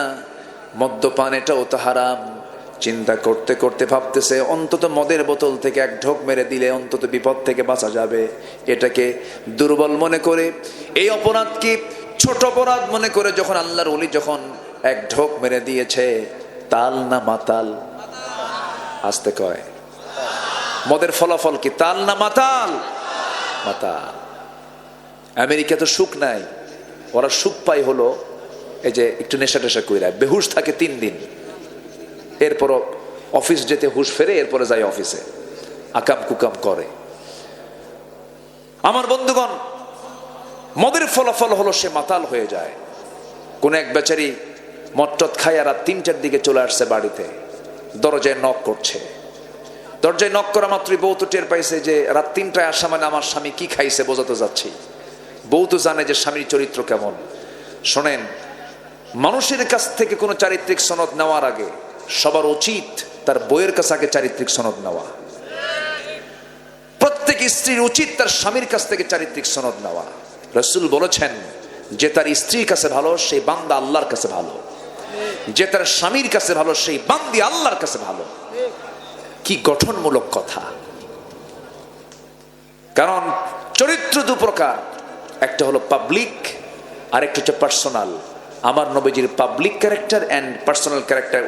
মদ্যপান এটাও তো হারাম। চিন্তা করতে করতে ভাবতেছে, অন্তত মদের বোতল থেকে এক ঢোক মেরে দিলে অন্তত বিপদ থেকে বাঁচা যাবে। এটাকে দুর্বল মনে করে, এই অপরাধকে ছোট অপরাধ মনে করে যখন আল্লাহর ওলি যখন এক ঢোক মেরে দিয়েছে, তাল না মাতাল? আসতে কয়, মদের ফলাফল কি তাল না মাতাল? মাতাল। আমেরিকা তো সুখ নাই, ওরা সুখ পায় হলো এই যে একটু নেশা টেশা কইরা বেহুশ থাকে 3 দিন, এরপর অফিস যেতে হুশ ফেরে, এরপরে যায় অফিসে আকাম কুকাম করে। আমার বন্ধুগণ, মদের ফলাফল হলো সে মাতাল হয়ে যায়। কোন এক বেচারি মট্টত খায় রাত 3টার দিকে চলে আসছে বাড়িতে, দরজায় নক করছে। দরজায় নক করা মাত্রই বউ তো টের পাইছে যে রাত 3টায় আসা মানে আমার স্বামী কি খাইছে বোঝাতে যাচ্ছি। বউ তো জানে যে স্বামীর চরিত্র কেমন। শোনেন, মানুষের কাছ থেকে কোনো চারিত্রিক সনদ নেওয়ার আগে সবার উচিত তার বইয়ের কাছে আগে চারিত্রিক সনদ নেওয়া। প্রত্যেক স্ত্রীর উচিত তার স্বামীর কাছ থেকে চারিত্রিক সনদ নেওয়া। রাসূল বলেছেন, যে তার স্ত্রীর কাছে ভালো সেই বান্দা আল্লাহর কাছে ভালো, যে তার স্বামীর কাছে ভালো সেই বান্দি আল্লাহর কাছে ভালো। কি গঠনমূলক কথা! কারণ চরিত্র 2 প্রকার, একটা হলো পাবলিক আর একটা হচ্ছে পার্সোনাল। আমার নবীজির public character and personal character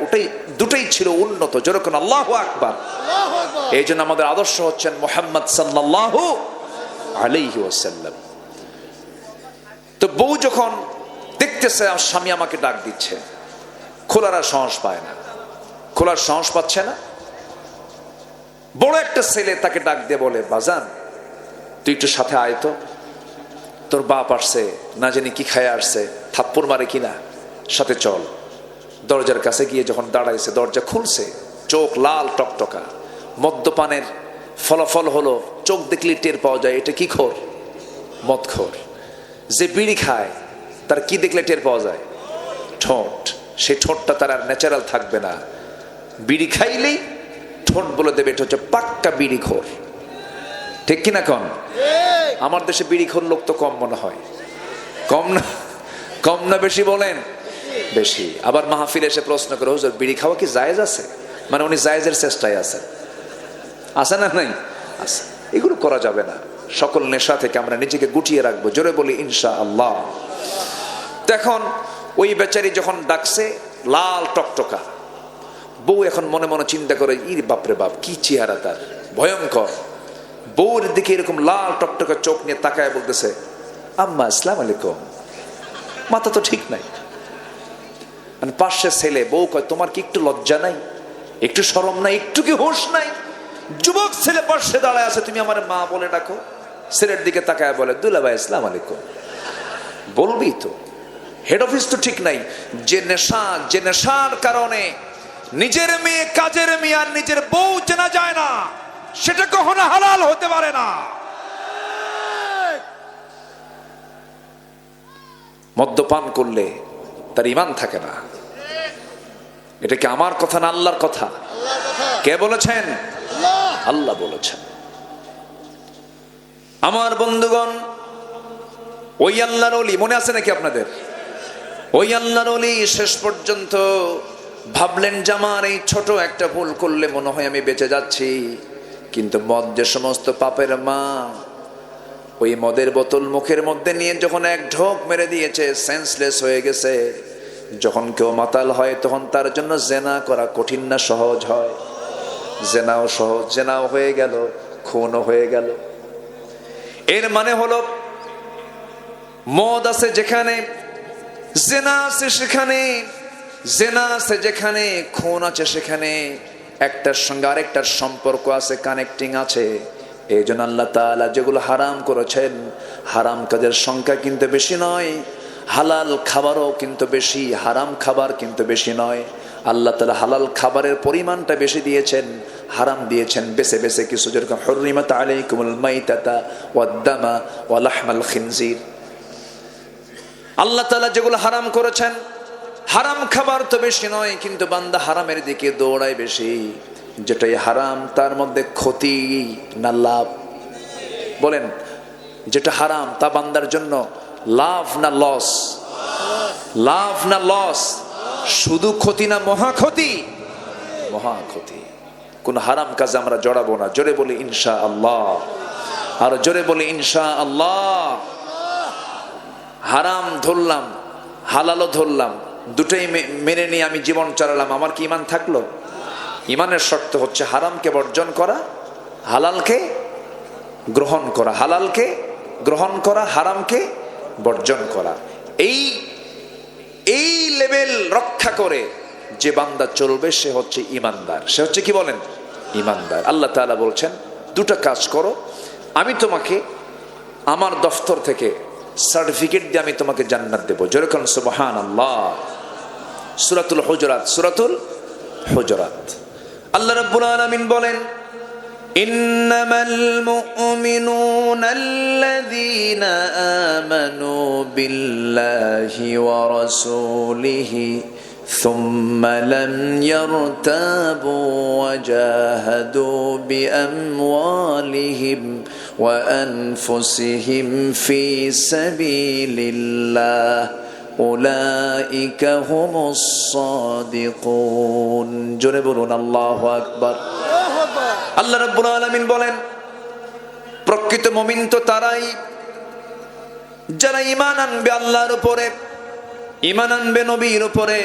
দুটাই ছিল উন্নত। যেরকম আল্লাহু আকবার। এই জন্য আমাদের আদর্শ হচ্ছেন মুহাম্মদ সাল্লাল্লাহু আলাইহি ওয়াসাল্লাম। তো বউ যখন দেখতেছে স্বামী আমাকে ডাক দিচ্ছে, খোলার আর সাহস পায় না, খোলার সাহস পাচ্ছে না। বড় একটা ছেলে তাকে ডাক দিয়ে বলে, বাজান তুই একটু সাথে আয় তো, তোর বাপ আসছে, না জানি কি খায় আসছে, থাপ্পড় মারে কিনা, সাথে চল। দরজার কাছে গিয়ে যখন দাঁড়াইছে, দরজা খুলছে, চোখ লাল টকটকা। মদ্যপানের ফলাফল হলো চোখ দেখলে টের পাওয়া যায় এটা কি খোর, মদখোর। যে বিড়ি খায় তার কি দেখলে টের পাওয়া যায়? ঠোঁট। সে ঠোঁটটা তার আর ন্যাচারাল থাকবে না। বিড়ি খাইলেই ঠোঁট বলে দেবে এটা হচ্ছে পাক্কা বিড়িখোর। ঠিক কিনা কন? আমার দেশে বিড়িখোর লোক তো কম মনে হয়। কম না বেশি বলেন? বেশি। আবার মাহফিলে এসে প্রশ্ন করে, হুজুর বিড়ি খাওয়া কি জায়েজ আছে? মানে উনি জায়েজের চেষ্টায় আছেন। আছে না? নাই আছে। এগুলো করা যাবে না। সকল নেশা থেকে আমরা নিজেকে গুটিয়ে রাখবো। জোরে বলি ইনশাআল্লাহ। এখন ওই বেচারি যখন ডাকছে, লাল টকটকা বউ এখন মনে মনে চিন্তা করে, ই বাপরে বাপ, কি চেহারা তার, ভয়ঙ্কর। বউর দিকে এরকম লাল টকটকে চোখ নিয়ে তাকায় বলতেছে, আম্মা আসসালামু আলাইকুম। মাথা তো ঠিক নাই। মানে পাশে ছেলে, বউ কয়, তোমার কি একটু লজ্জা নাই, একটু শরম নাই, একটু কি হুঁশ নাই? যুবক ছেলে পাশে দাঁড়ায় আছে, তুমি আমার মা বলে ডাকো। ছেলের দিকে তাকায় বলে, দুলাভাই আসসালামু আলাইকুম। বলবি তো, হেড অফিস তো ঠিক নাই। যে নেশার কারণে নিজের মেয়ে, কাজের মেয়ে আর নিজের বউ চেনা যায় না, সেটা কখনো হালাল হতে পারে না। মদ্যপান করলে তার ঈমান থাকে না। এটা কি আমার কথা না আল্লাহর কথা? কে বলেছেন? আল্লাহ বলেছেন। আমার বন্ধুগণ, ওই আল্লাহর ওলি মনে আছে নাকি আপনাদের? ওই আল্লাহর ওলি শেষ পর্যন্ত ভাবলেন যে আমার এই ছোট একটা ভুল করলে মনে হয় আমি বেঁচে যাচ্ছি, কিন্তু মদ যে সমস্ত পাপের মা, ওই মদের বোতল মুখের মধ্যে নিয়ে যখন এক ঢোক মেরে দিয়েছে, সেন্সলেস হয়ে গেছে। যখন কেউ মাতাল হয় তখন তার জন্য জেনা করা কঠিন না সহজ হয়? জেনাও সহজ, জেনাও হয়ে গেল, খুনও হয়ে গেল। এর মানে হলো মদ আছে যেখানে, জেনা আছে সেখানে, জেনা আছে যেখানে, খুন আছে সেখানে, একটার সঙ্গে আরেকটার সম্পর্ক আছে, কানেক্টিং আছে। এই জন্য আল্লাহ তাআলা যেগুলো হারাম করেছেন, হারাম কাজের সংখ্যা কিন্তু বেশি নয়, হালাল খাবারও কিন্তু বেশি, হারাম খাবার কিন্তু বেশি নয়। আল্লাহ তাআলা হালাল খাবারের পরিমাণটা বেশি দিয়েছেন, হারাম দিয়েছেন বেছে বেছে কিছু। যেরকম হুররিমাত আলাইকুমুল মাইতাতা ওয়াদ-দামা ওয়া লাহমাল খিনজির। আল্লাহ তাআলা যেগুলো হারাম করেছেন, হারাম খাবার তো বেশি নয়, কিন্তু বান্দা হারামের দিকে দৌড়ায় বেশি। যেটাই হারাম তার মধ্যে ক্ষতি না লাভ? বলেন, যেটা হারাম তা বান্দার জন্য লাভ না লস? লাভ না লস? শুধু ক্ষতি না মহা ক্ষতি? মহা ক্ষতি। কোন হারাম কাজে আমরা জড়াবো না। জোরে বলি ইনশাআল্লাহ, আর জোরে বলি ইনশাআল্লাহ। হারাম ধরলাম, হালালও ধরলাম, দুটোই মেনে নিয়ে আমি জীবন চালালাম, আমার কি ঈমান থাকলো? ঈমানের শর্ত হচ্ছে হারামকে বর্জন করা, হালালকে গ্রহণ করা, হালালকে গ্রহণ করা, হারামকে বর্জন করা। এই লেভেল রক্ষা করে যে বান্দা চলবে সে হচ্ছে ঈমানদার। সে হচ্ছে কি বলেন? ঈমানদার। আল্লাহ তাআলা বলছেন, দুটো কাজ করো, আমি তোমাকে আমার দফতর থেকে সার্টিফিকেট দিয়ে আমি তোমাকে জান্নাত দেব। যেরকম সুবহানাল্লাহ। সূরাতুল হুজুরাত, সূরাতুল হুজুরাত। আল্লাহ রাব্বুল আলামিন বলেন, ইন্নামাল মুমিনুনা আল্লাযীনা আমানু বিল্লাহি ওয়া রাসূলিহি সুম্মা লাম ইয়ারতাবু ওয়া জাহাদু বিআমওয়ালিহিম ওয়া আনফুসিহিম ফি সাবিলিল্লাহ উলাইকা হুমুস সাদিকুন। জোরে বলুন আল্লাহু আকবার। আল্লাহ রাব্বুল আলামিন বলেন, প্রকৃত মুমিন তো তারাই যারা ঈমান আনবে আল্লাহর উপরে, ঈমান আনবে নবীর উপরে।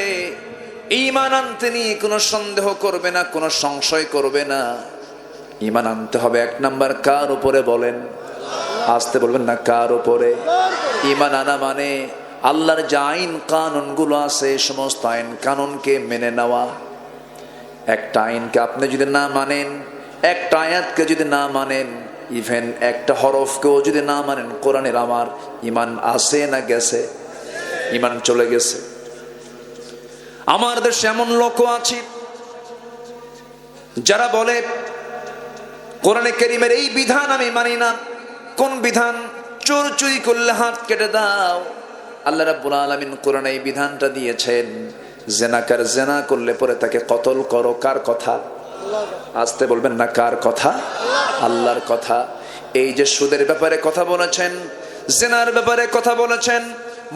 ঈমান আনতে নিয়ে কোনো সন্দেহ করবে না, কোনো সংশয় করবে না। ঈমান আনতে হবে এক নাম্বার কার উপরে বলেন? আসতে বলবেন না, কার উপরে? ঈমান আনা মানে আল্লাহর যে আইন কানুন গুলো আছে, সমস্ত আইন কানুনকে মেনে নেওয়া। একটা আইনকে আপনি যদি না মানেন, একটা আয়াতকে যদি না মানেন, ইভেন একটা হরফকেও যদি না মানেন কোরআনের, আমার ঈমান আছে না গেছে? ঈমান চলে গেছে। আমার দেশে এমন লোকও আছে যারা বলে কোরআনে কারীমের এই বিধান আমি মানি না। কোন বিধান? চোর চুরি করলে হাত কেটে দাও। আল্লাহ রাব্বুল আলামিন কোরআনে এই বিধানটা দিয়েছেন, জেনাকার জেনা করলে পরে তাকে কতল করো। কার কথা? আসতে বলবেন না, কার কথা? আল্লাহর কথা। এই যে সুদের ব্যাপারে কথা বলেছেন, জেনার ব্যাপারে কথা বলেছেন,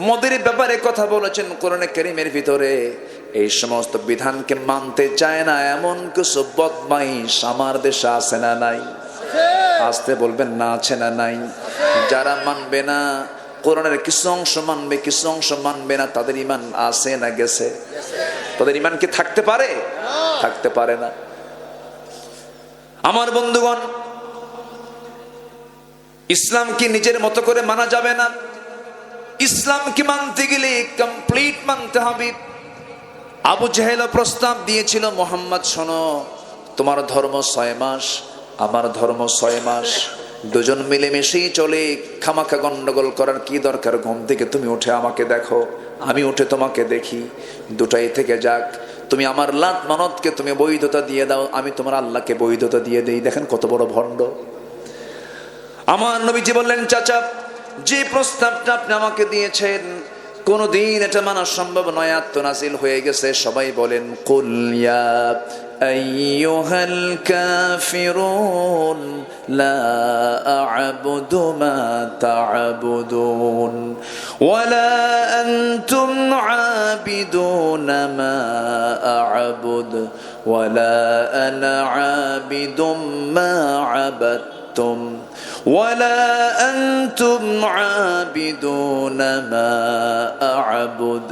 মদের ব্যাপারে কথা বলেছেন কোরআনে কারীমের ভিতরে, এই সমস্ত বিধানকে মানতে চায় না এমন কিছু বদমাইশ আমার দেশে আছে না নাই? আসতে বলবেন না, আছে না নাই? যারা মানবে না, কোরআনের কিছু অংশ মানবে, কিছু অংশ মানবে না, তাদের ঈমান আছে না গেছে? তাদের ঈমান কি থাকতে পারে? থাকতে পারে না। আমার বন্ধুগণ, ইসলামকে নিজের মতো করে মানা যাবে না, ইসলামকে মানতে গেলে কমপ্লিট মানতে হবে। আবু জেহেল প্রস্তাব দিয়েছিল, মোহাম্মদ শোনো, তোমার ধর্ম 6 মাস, আমার ধর্ম 6 মাস, দুজন মিলেমিশেই চলে, খামাখা গন্ডগোল করার কি দরকার? ঘুম থেকে তুমি উঠে আমাকে দেখো, আমি উঠে তোমাকে দেখি, দুটাই থেকে যাক। তুমি আমার লাত মানতকে তুমি বৈধতা দিয়ে দাও, আমি তোমার আল্লাহকে বৈধতা দিয়ে দেই। দেখেন কত বড় ভণ্ড। আমার নবীজি বললেন, চাচা, যে প্রস্তাবটা আপনি আমাকে দিয়েছেন কোনদিন এটা মানা সম্ভব নয়। আয়াত নাযিল হয়ে গেছে, সবাই বলেন কুল ইয়া আইয়ুহাল কাফিরুন লা আ'বুদু মা তা'বুদুন ওয়ালা আনতুম আবিদুনা মা আ'বুদ ওয়ালা আনা আবিদুম মা আবাদতুম ولا أنتم عابدون ما أعبد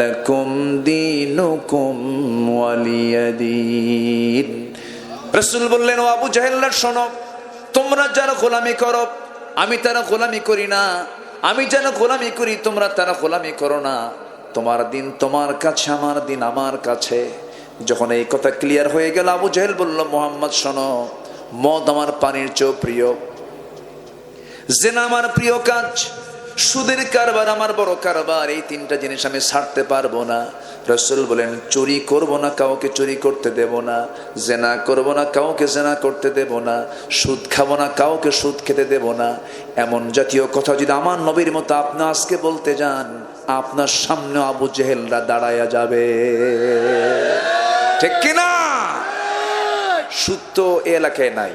لكم دينكم ولي دين। রাসূল বললেন, ও আবু জাহেল, শোনো, তোমরা যারা গোলামি করো আমি তারা গোলামি করি না, আমি যারা গোলামি করি তোমরা তারা গোলামি করো না। তোমার দিন তোমার কাছে, আমার দিন আমার কাছে। যখন এই কথা ক্লিয়ার হয়ে গেল, আবু জাহেল বলল, মুহাম্মদ শোনো, মদ আমার পানির চেয়ে প্রিয়, জিনা আমার প্রিয় কাজ, সুদের কারবার আমার বড় কারবার, এই 3টা জিনিস আমি ছাড়তে পারবো না। রাসূল বলেন, চুরি করব না, কাউকে চুরি করতে দেব না, জিনা করব না, কাউকে জিনা করতে দেব না, সুদ খাবো না, কাউকে সুদ খেতে দেব না। এমন জাতীয় কথা যদি আমার নবীর মতো আপনি আজকে বলতে যান, আপনার সামনে আবু জেহেলরা দাঁড়ায়া যাবে, ঠিক কিনা? সুদ তো এ এলাকায় নাই।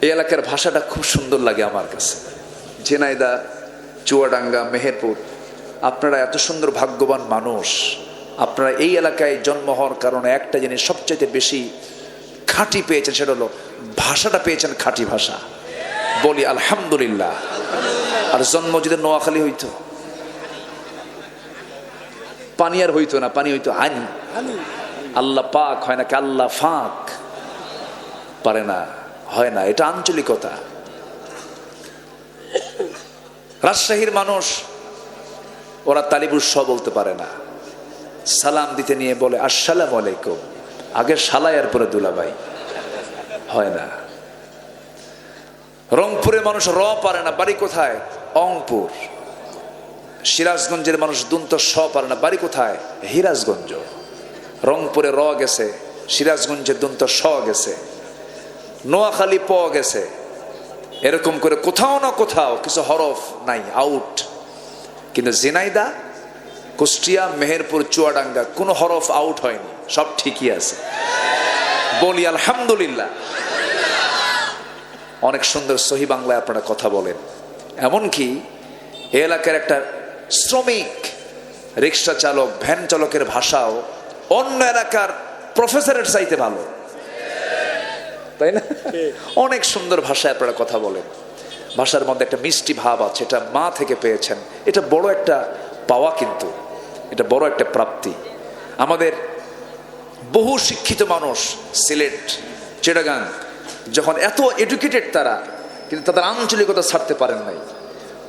এই এলাকার ভাষাটা খুব সুন্দর লাগে আমার কাছে। ঝিনাইদহ, চুয়াডাঙ্গা, মেহেরপুর, আপনারা এত সুন্দর ভাগ্যবান মানুষ। আপনারা এই এলাকায় জন্ম হওয়ার কারণে একটা জিনিস সবচেয়ে বেশি খাঁটি পেয়েছেন, সেটা হলো ভাষাটা পেয়েছেন খাঁটি ভাষা। বলি আলহামদুলিল্লাহ। আর জন্ম যদি নোয়াখালী হইতো, পানি আর হইতো না, পানি হইতো আনি। আল্লাহ পাক হয় নাকি আল্লাহ ফাক? পারে না, হয় না, এটা আঞ্চলিকতা। রাজশাহীর মানুষ, ওরা তালিবুস স বলতে পারে না, সালাম দিতে নিয়ে বলে আসসালামু আলাইকুম, আগে শালাই আর পরে দুলাভাই, হয় না। রংপুরের মানুষ র পারে না, বাড়ি কোথায়? অংপুর। সিরাজগঞ্জের মানুষ দুন্ত স পারে না, বাড়ি কোথায়? হিরাজগঞ্জ। রংপুরে র গেছে, সিরাজগঞ্জের দুন্ত স গেছে, নোয়াখালী প গেছে। এরকম করে কোথাও না কোথাও কিছু হরফ নাই, আউট। কিন্তু ঝিনাইদহ, কুষ্টিয়া, মেহেরপুর, চুয়াডাঙ্গা কোনো হরফ আউট হয়নি, সব ঠিকই আছে। বলি আলহামদুলিল্লাহ। অনেক সুন্দর সহি বাংলায় আপনারা কথা বলেন। এমনকি এই এলাকার একটা শ্রমিক, রিক্সা চালক, ভ্যান চালকের ভাষাও অন্য এলাকার প্রফেসরের চাইতে ভালো, তাই না? অনেক সুন্দর ভাষায় আপনারা কথা বলেন। ভাষার মধ্যে একটা মিষ্টি ভাব আছে, এটা মা থেকে পেয়েছেন। এটা বড় একটা পাওয়া, কিন্তু এটা বড় একটা প্রাপ্তি। আমাদের বহু শিক্ষিত মানুষ সিলেট, চিটাগাং, যখন এত এডুকেটেড তারা, কিন্তু তাদের আঞ্চলিকতা ছাড়তে পারেন নাই।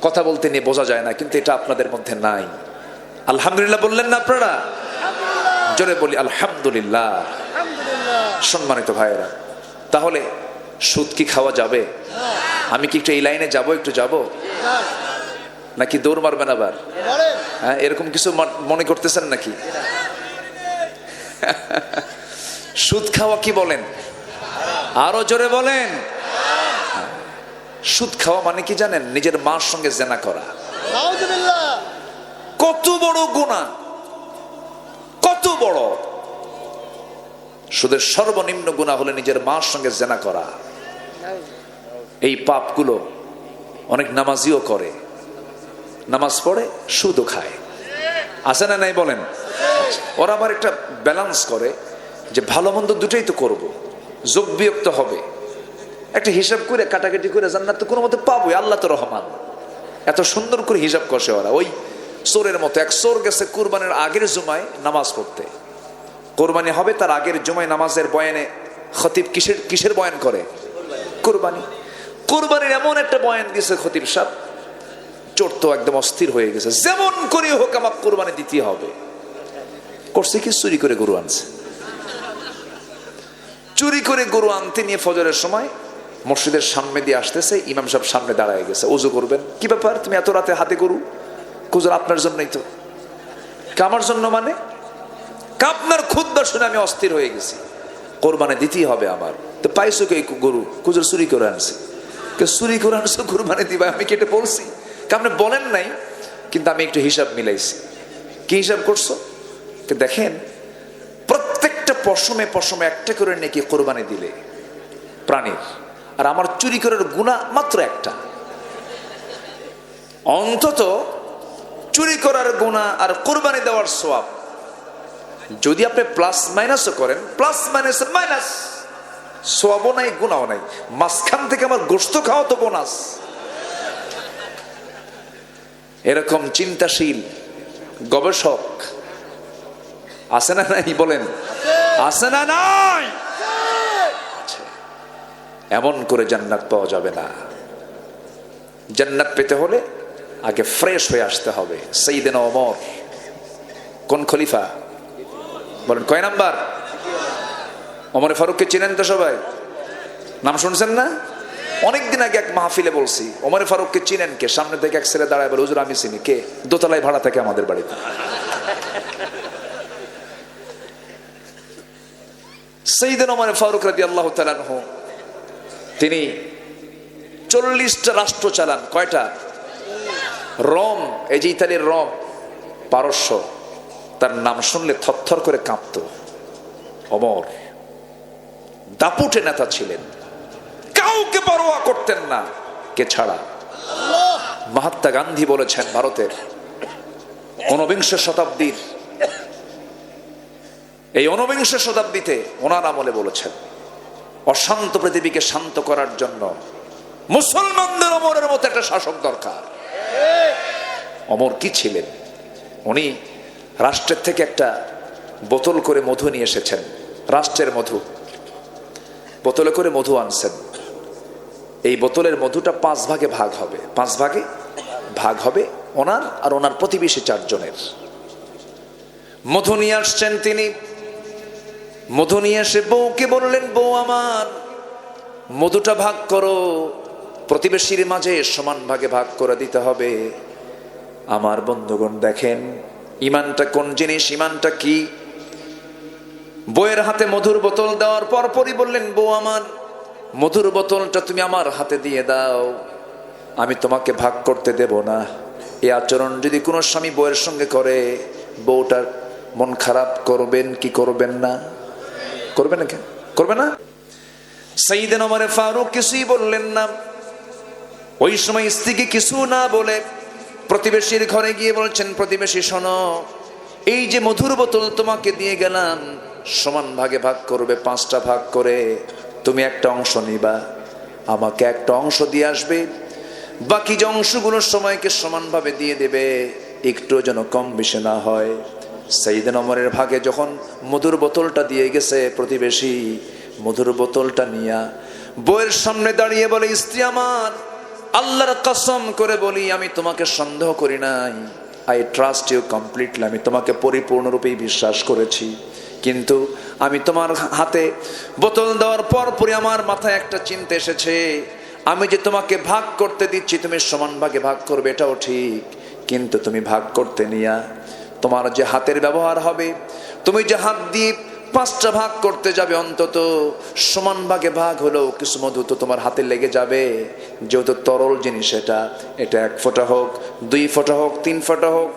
কথা বলতে নিয়ে বোঝা যায় না, কিন্তু এটা আপনাদের মধ্যে নাই। আলহামদুলিল্লাহ বললেন না আপনারা? জোরে বলি আলহামদুলিল্লাহ। সম্মানিত ভাইয়েরা, তাহলে সুদ কি খাওয়া যাবে? আমি কি একটু এই লাইনে যাব, একটু যাব নাকি দৌড় মারবেন আবার? হ্যাঁ, এরকম কিছু মনে করতেছেন নাকি? সুদ খাওয়া কি বলেন? আরো জোরে বলেন। সুদ খাওয়া মানে কি জানেন? নিজের মার সঙ্গে জেনা করা। কত বড় গুনাহ, কত বড়! সুদের সর্বনিম্ন গুনাহ হলে নিজের মার সঙ্গে জেনা করা। এই পাপগুলো অনেক নামাজিও করে, নামাজ পড়ে, সুদও খায়, আছে না নাই বলেন? ওরা আবার একটা ব্যালেন্স করে যে ভালো মন্দ দুটোই তো করব, যোগ বিয়োগ তো হবে, একটা হিসাব করে কাটাকাটি করে জান্নাত তো কোনো মতে পাবোই, আল্লাহ তো রহমান। এত সুন্দর করে হিসাব কষে ওরা। ওই চোরের মতো এক চোর গেছে কুরবানির আগের জুমায় নামাজ পড়তে, কোরবানি হবে তার আগের জুমায় নামাজের বয়ানে খতিব কিসের বয়ান করে? কোরবানি। কোরবানির এমন একটা বয়ান দিয়েছে খতিব সাহেব, চোর তো একদম অস্থির হয়ে গেছে, যেমন করে হোক আমার কোরবানি দিতে হবে। করছে কি? চুরি করে গরু আনছে। চুরি করে গরু আনতে নিয়ে ফজরের সময় মসজিদের সামনে দিয়ে আসতেছে, ইমাম সাহেব সামনে দাঁড়ায় গেছে, ওযু করবেন। কি ব্যাপার, তুমি এত রাতে হাতে গরু? হুজুর আপনার জন্যই তো। আমার জন্য মানে? আপনার খুতবা শুনে আমি অস্থির হয়ে গেছি, কোরবানি দিতেই হবে আমার। তো পাইছো কে গরু? হুজুর চুরি করে আনছে। চুরি করে আনছো, কোরবানি দিবা? আমি কেটে বলছি, আপনি বলেন নাই, কিন্তু আমি একটু হিসাব মিলাইছি। কি হিসাব করছো? দেখেন, প্রত্যেকটা পশমে পশমে একটা করে নাকি কোরবানি দিলে প্রাণীর, আর আমার চুরি করার গুনাহ মাত্র একটা। অন্তত চুরি করার গুনাহ আর কোরবানি দেওয়ার সওয়াব যদি আপনি প্লাস মাইনাসও করেন, প্লাস মাইনাস মাইনাস, সওয়াবও নাই গুনাহও নাই, মাঝখান থেকে আমার গোশত খাওয়া তো বোনাস। এরকম চিন্তাশীল গবেষক আছে না নাই? বলেন, আছে না নাই? এমন করে জান্নাত পাওয়া যাবে না। জান্নাত পেতে হলে আগে ফ্রেশ হয়ে আসতে হবে। সাইয়েদনা ওমর, কোন খলিফা বলেন? কয় নাম্বার? ওমর ফারুককে চিনেন তো সবাই? নাম শুনছেন না? অনেকদিন আগে এক মাহফিলে বলছি, ওমর ফারুককে চিনেন কে? সামনে থেকে এক ছেলে দাঁড়ায় বলে, হুজুর আমি চিনি। কে? দোতলায় ভাড়া থাকে আমাদের বাড়িতে। সাইয়েদনা ওমর ফারুক রাদিয়াল্লাহু তাআলা আনহু, তিনি 40টা রাষ্ট্র চালান। কয়টা? রোম, এই যে ইতালির রোম, পারস্য, তার নাম শুনলে থরথর করে কাঁপতো। ওমর দাপুটে নেতা ছিলেন, কাউকে পরোয়া করতেন না, কে ছাড়া? মহাত্মা গান্ধী বলেছেন, ভারতের ঊনবিংশ শতাব্দীর, এই ঊনবিংশ শতাব্দীতে ওনার আমলে বলেছেন, অশান্ত পৃথিবীকে শান্ত করার জন্য মুসলমানদের ওমরের মতো একটা শাসক দরকার। ওমর কি ছিলেন? উনি রাষ্ট্রের থেকে একটা বোতল করে মধু নিয়ে এসেছেন, রাষ্ট্রের মধু, বোতলে করে মধু আনছেন। এই বোতলের মধুটা 5 ভাগে ভাগ হবে, 5 ভাগে ভাগ হবে ওনার আর ওনার প্রতিবেশী 4 জনের। মধু নিয়ে আসছেন তিনি। মধু নিয়ে এসে বউকে বললেন, বউ আমার মধুটা ভাগ করো, প্রতিবেশীর মাঝে সমান ভাগে ভাগ করে দিতে হবে। আমার বন্ধুগণ দেখেন ইমানটা কোন জিনিস, ইমানটা কি। বউয়ের হাতে মধুর বোতল দেওয়ার পরপরই বললেন, বউ আমার মধুর বোতলটা তুমি আমার হাতে দিয়ে দাও, আমি তোমাকে ভাগ করতে দেব না। এই আচরণ যদি কোনো স্বামী বউয়ের সঙ্গে করে, বউটার মন খারাপ করবেন কি করবেন না? করবে না? কেন করবে না? সাইয়েদনা ওমর ফারুক কিছুই বললেন না। ওই সময় স্ত্রীকে কিছু না বলে প্রতিবেশীর ঘরে গিয়ে বলছেন, প্রতিবেশী শোনো, এই যে মধুর বোতল তোমাকে দিয়ে গেলাম, সমান ভাগে ভাগ করবে, 5টা ভাগ করে, তুমি একটা অংশ নিবা, আমাকে একটা অংশ দিয়ে আসবে, বাকি যে অংশগুলো সময়কে সমানভাবে দিয়ে দেবে, একটু যেন কম বেশি না হয়। সাইয়েদনা ওমরের ভাগে যখন মধুর বোতলটা দিয়ে গেছে, প্রতিবেশী মধুর বোতলটা নিয়া বউয়ের সামনে দাঁড়িয়ে বলে, স্ত্রী আমার, আল্লাহর কসম করে বলি, আমি তোমাকে সন্দেহ করি নাই, আই ট্রাস্ট ইউ কমপ্লিটলি, আমি তোমাকে পরিপূর্ণরূপেই বিশ্বাস করেছি, কিন্তু আমি তোমার হাতে বোতল দেওয়ার পরপরই আমার মাথায় একটা চিন্তা এসেছে, আমি যে তোমাকে ভাগ করতে দিচ্ছি, তুমি সমান ভাগে ভাগ করবে, এটাও ঠিক, কিন্তু তুমি ভাগ করতে নিয়া তোমার যে হাতের ব্যবহার হবে, তুমি যে হাত দিয়ে 5টা ভাগ করতে যাবে, অন্তত সমান ভাগে ভাগ হলেও কিছু মধু তো তোমার হাতে লেগে যাবে, যেহেতু তরল জিনিস, এটা 1 ফোঁটা হোক, 2 ফোঁটা হোক, 3 ফোঁটা হোক,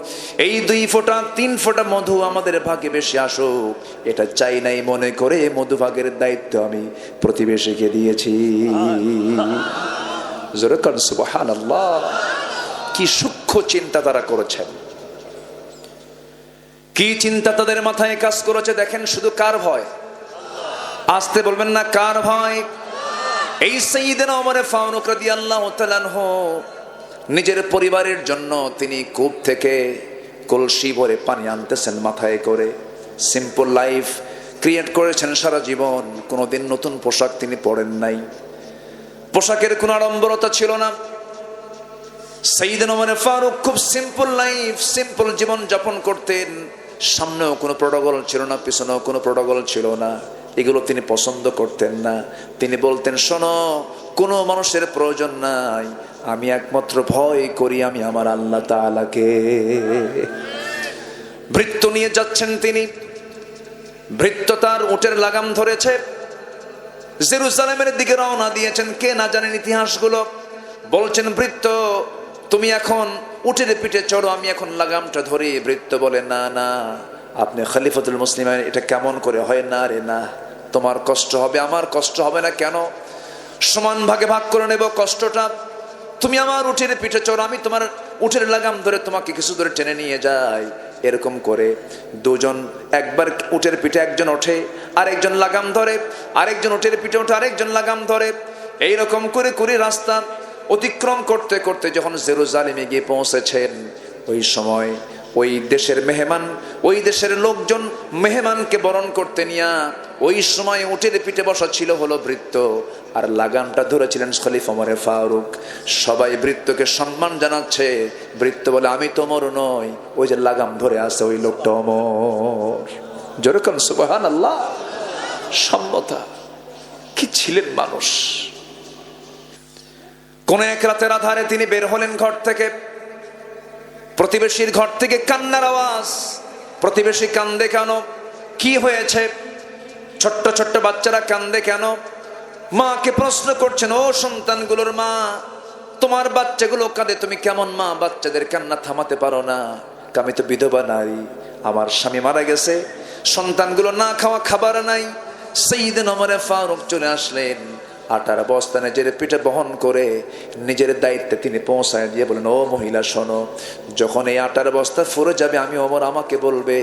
এই 2 ফোঁটা 3 ফোঁটা মধু আমাদের ভাগে বেশি আসুক, এটা চাই নাই মনে করে মধু ভাগের দায়িত্ব আমি প্রতিবেশীকে দিয়েছি। জোরে কান সুবহানাল্লাহ। কি সূক্ষ্ম চিন্তা তারা করেছেন, কি চিন্তা তাদের মাথায় কাজ করেছে দেখেন। শুধু কার ভয়? আসতে বলবেন না, কার ভয়? এই সাইয়েদনা ওমর ফারুক রাদিয়াল্লাহু তাআলা আনহু নিজের পরিবারের জন্য তিনি কূপ থেকে কলসি ভরে পানি আনতেছেন মাথায় করে। সিম্পল লাইফ, ক্রিয়েট করেছেন সারা জীবন, কোনোদিন নতুন পোশাক তিনি পরেন নাই, পোশাকের কোনো আড়ম্বরতা ছিল না। সাইয়েদনা ওমর ফারুক খুব সিম্পল লাইফ, সিম্পল জীবন যাপন করতেন। সামনেও কোনো প্রোটোকল ছিল না, পিছনেও কোনো প্রোটোকল ছিল না, এগুলো তিনি পছন্দ করতেন না। তিনি বলতেন, শোনো, কোনো মানুষের প্রয়োজন নাই, আমি একমাত্র ভয় করি আমি আমার আল্লাহ তাআলাকে। ভৃত্য নিয়ে যাচ্ছেন তিনি, ভৃত্য তার উটের লাগাম ধরেছে, জেরুজালেমের দিকে রওনা দিয়েছেন। কে না জানেন ইতিহাসগুলো, বলছেন, ভৃত্য তুমি এখন উটের পিঠে চড়ো, আমি এখন লাগামটা ধরি। ভৃত্য বলে, না না, আপনি খলিফাতুল মুসলিমিন, এটা কেমন করে হয়? না রে না, তোমার কষ্ট হবে, আমার কষ্ট হবে না কেন? সমান ভাগে ভাগ করে নেব কষ্টটা। তুমি আমার উটের পিঠে চড়ো, আমি তোমার উটের লাগাম ধরে তোমাকে কিছু দূরে টেনে নিয়ে যাই। এরকম করে দুজন, একবার উটের পিঠে একজন ওঠে, আরেকজন লাগাম ধরে, আরেকজন উটের পিঠে ওঠে, আরেকজন লাগাম ধরে। এইরকম করে করে রাস্তা অতিক্রম করতে করতে যখন জেরুজালেমে গিয়ে পৌঁছেছেন, ওই সময় ওই দেশের মেহমান, ওই দেশের লোকজন মেহমানকে বরণ করতে নিয়ে ওই সময় উটের পিঠে বসা ছিল হলো ভৃত্য, আর লাগামটা ধরেছিলেন খলিফা ওমর ফারুক। সবাই ভৃত্যকে সম্মান জানাচ্ছে। ভৃত্য বলে, আমি তো ওমর নই, ওই যে লাগাম ধরে আছে ওই লোকটা ওমর। যেরকম সুবহানাল্লাহ, সম্মতা কি ছিলেন মানুষ। কোন এক রাতের আধারে তিনি বের হলেন ঘর থেকে, প্রতিবেশীর ঘর থেকে কান্নার আওয়াজ। প্রতিবেশী কান্দে কেন? কি হয়েছে? ছোট্ট ছোট্ট বাচ্চারা কান্দে কেন? মাকে প্রশ্ন করছেন, ও সন্তানগুলোর মা, তোমার বাচ্চাগুলো কাঁদে, তুমি কেমন মা বাচ্চাদের কান্না থামাতে পারো না? আমি তো বিধবা নারী, আমার স্বামী মারা গেছে, সন্তানগুলো না খাওয়া খাবার নাই। সাইয়েদনা ওমর ফারুক চলে আসলেন, আটার বস্তা নিজের পিঠে বহন করে নিজের দায়িত্বে তিনি পৌঁছায় দিয়ে বলেন, ও মহিলা শোনো, যখন এই আটার বস্তা ফুরে যাবে আমি ওমর আমাকে বলবে,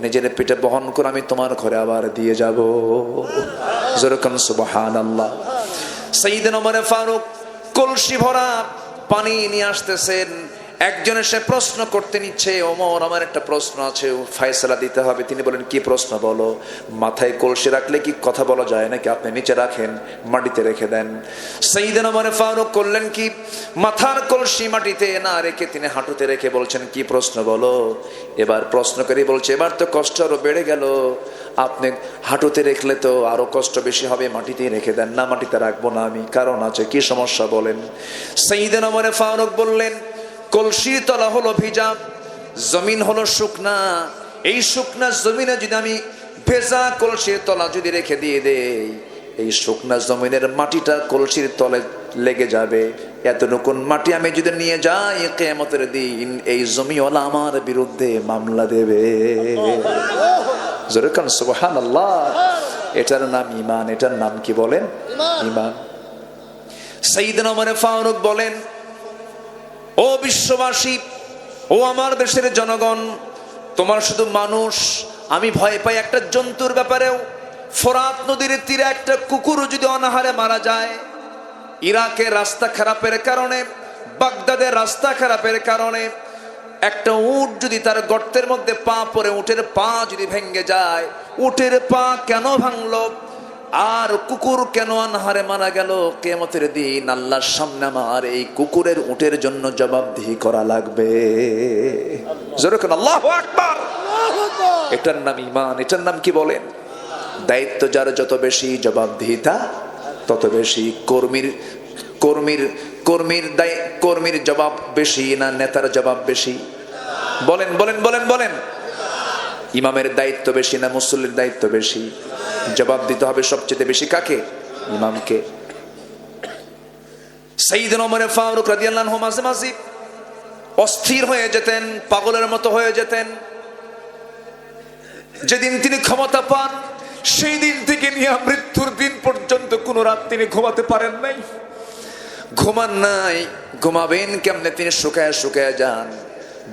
নিজের পিঠে বহন করে আমি তোমার ঘরে আবার দিয়ে যাব। যেরকম সুবহানাল্লাহ। সাইয়েদনা ওমর ফারুক কলসি ভরা পানি নিয়ে আসতেছেন। একজন এসে প্রশ্ন করতে নিচ্ছে, ওমর আমার একটা প্রশ্ন আছে, ফয়সালা দিতে হবে। তিনি বলেন, কি প্রশ্ন বলো? মাথায় কলসি রাখলে কি কথা বলা যায় নাকি? আপনি নিচে রাখেন, মাটিতে রেখে দেন। সাইয়েদনা ওমর ফারুক করলেন কি, মাথার কলসি মাটিতে না রেখে তিনি হাঁটুতে রেখে বলছেন, কি প্রশ্ন বলো? এবার প্রশ্ন করে বলছে, এবার তো কষ্ট আরো বেড়ে গেল, আপনি হাঁটুতে রেখলে তো আরো কষ্ট বেশি হবে, মাটিতেই রেখে দেন। না, মাটিতে রাখবো না আমি, কারণ আছে। কি সমস্যা বলেন? সাইয়েদনা ওমর ফারুক বললেন, কলসির তলা হলো ভিজা, জমিন হলো শুকনা। এই শুকনা জমিনে যদি আমি ভেজা কলসির তলা যদি রেখে দিয়ে দেই, এই শুকনা জমিনের মাটিটা কলসির তলে লেগে যাবে। এতটুকুন মাটি আমি যদি নিয়ে যাই, কিয়ামতের দিন এই জমিওয়ালা আমার বিরুদ্ধে মামলা দেবে। যেরকম সুবহানাল্লাহ। এটার নাম ঈমান। এটার নাম কি বলেন? ঈমান। সাইয়েদনা ওমর ফারুক বলেন, ও বিশ্ববাসী, ও আমার দেশের জনগণ, তোমার শুধু মানুষ, আমি ভয় পাই একটা জন্তুর ব্যাপারেও। ফোরাত নদীর তীরে একটা কুকুর যদি অনাহারে মারা যায়, ইরাকের রাস্তা খারাপের কারণে, বাগদাদের রাস্তা খারাপের কারণে একটা উট যদি তার গর্তের মধ্যে পা পড়ে, উটের পা যদি ভেঙে যায়, উটের পা কেন ভাঙলো আর কুকুর কেন আনহারে মারা গেল, কিয়ামতের দিন আল্লাহর সামনে আমার এই কুকুরের উটের জন্য জবাবদিহি করা লাগবে। যেরকম আল্লাহু আকবার। এটার নাম ঈমান। এটার নাম কি বলেন? দায়িত্ব যার যত বেশি, জবাবদিহিতা তত বেশি। কর্মীর জবাব বেশি না নেতার জবাব বেশি? বলেন বলেন বলেন বলেন। ইমামের দায়িত্ব বেশি না মুসল্লির দায়িত্ব বেশি? জবাব দিতে হবে সবচেয়ে বেশি কাকে? ইমামকে। সাইয়েদনা ওমর ফারুক রাদিয়াল্লাহু আনহু মাঝে মাঝে অস্থির হয়ে যেতেন, পাগলের মতো হয়ে যেতেন। যেদিন তিনি ক্ষমতা পান, সেই দিন থেকে নিয়ে মৃত্যুর দিন পর্যন্ত কোনো রাত তিনি ঘুমাতে পারেন নাই। ঘুমান নাই, ঘুমাবেন কেমনে? তিনি শুকায় শুকায় যান।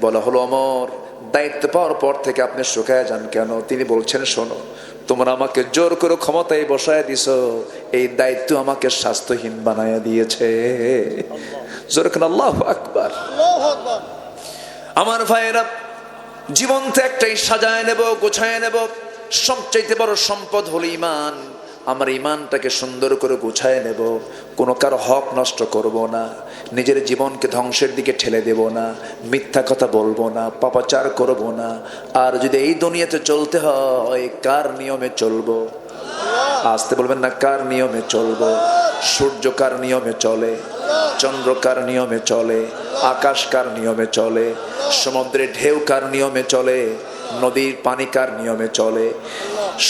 বলা হলো, ওমর দায়িত্ব পাওয়ার পর থেকে আপনি শুকায় যান কেন? তিনি বলছেন, শোনো, তোমরা আমাকে জোর করে ক্ষমতায় বসায় দিছো, এই দায়িত্ব আমাকে স্বাস্থ্যহীন বানায় দিয়েছে। যেরকম আল্লাহু আকবার। আমার ভাইয়েরা, জীবন তো একটাই, সাজায় নেব, গোছায় নেব, সবচাইতে বড় সম্পদ হলো ঈমান। আমার ঈমানটাকে সুন্দর করে গুছায় নেব, কোনো কারো হক নষ্ট করব না, নিজের জীবনকে ধ্বংসের দিকে ঠেলে দেব না, মিথ্যা কথা বলবো না, পাপাচার করব না। আর যদি এই দুনিয়াতে চলতে হয়, কার নিয়মে চলবো? আসতে বলবেন না, কার নিয়মে চলবো? সূর্য কার নিয়মে চলে? চন্দ্র কার নিয়মে চলে? আকাশ কার নিয়মে চলে? সমুদ্রের ঢেউ কার নিয়মে চলে? নদীর পানি কার নিয়মে চলে?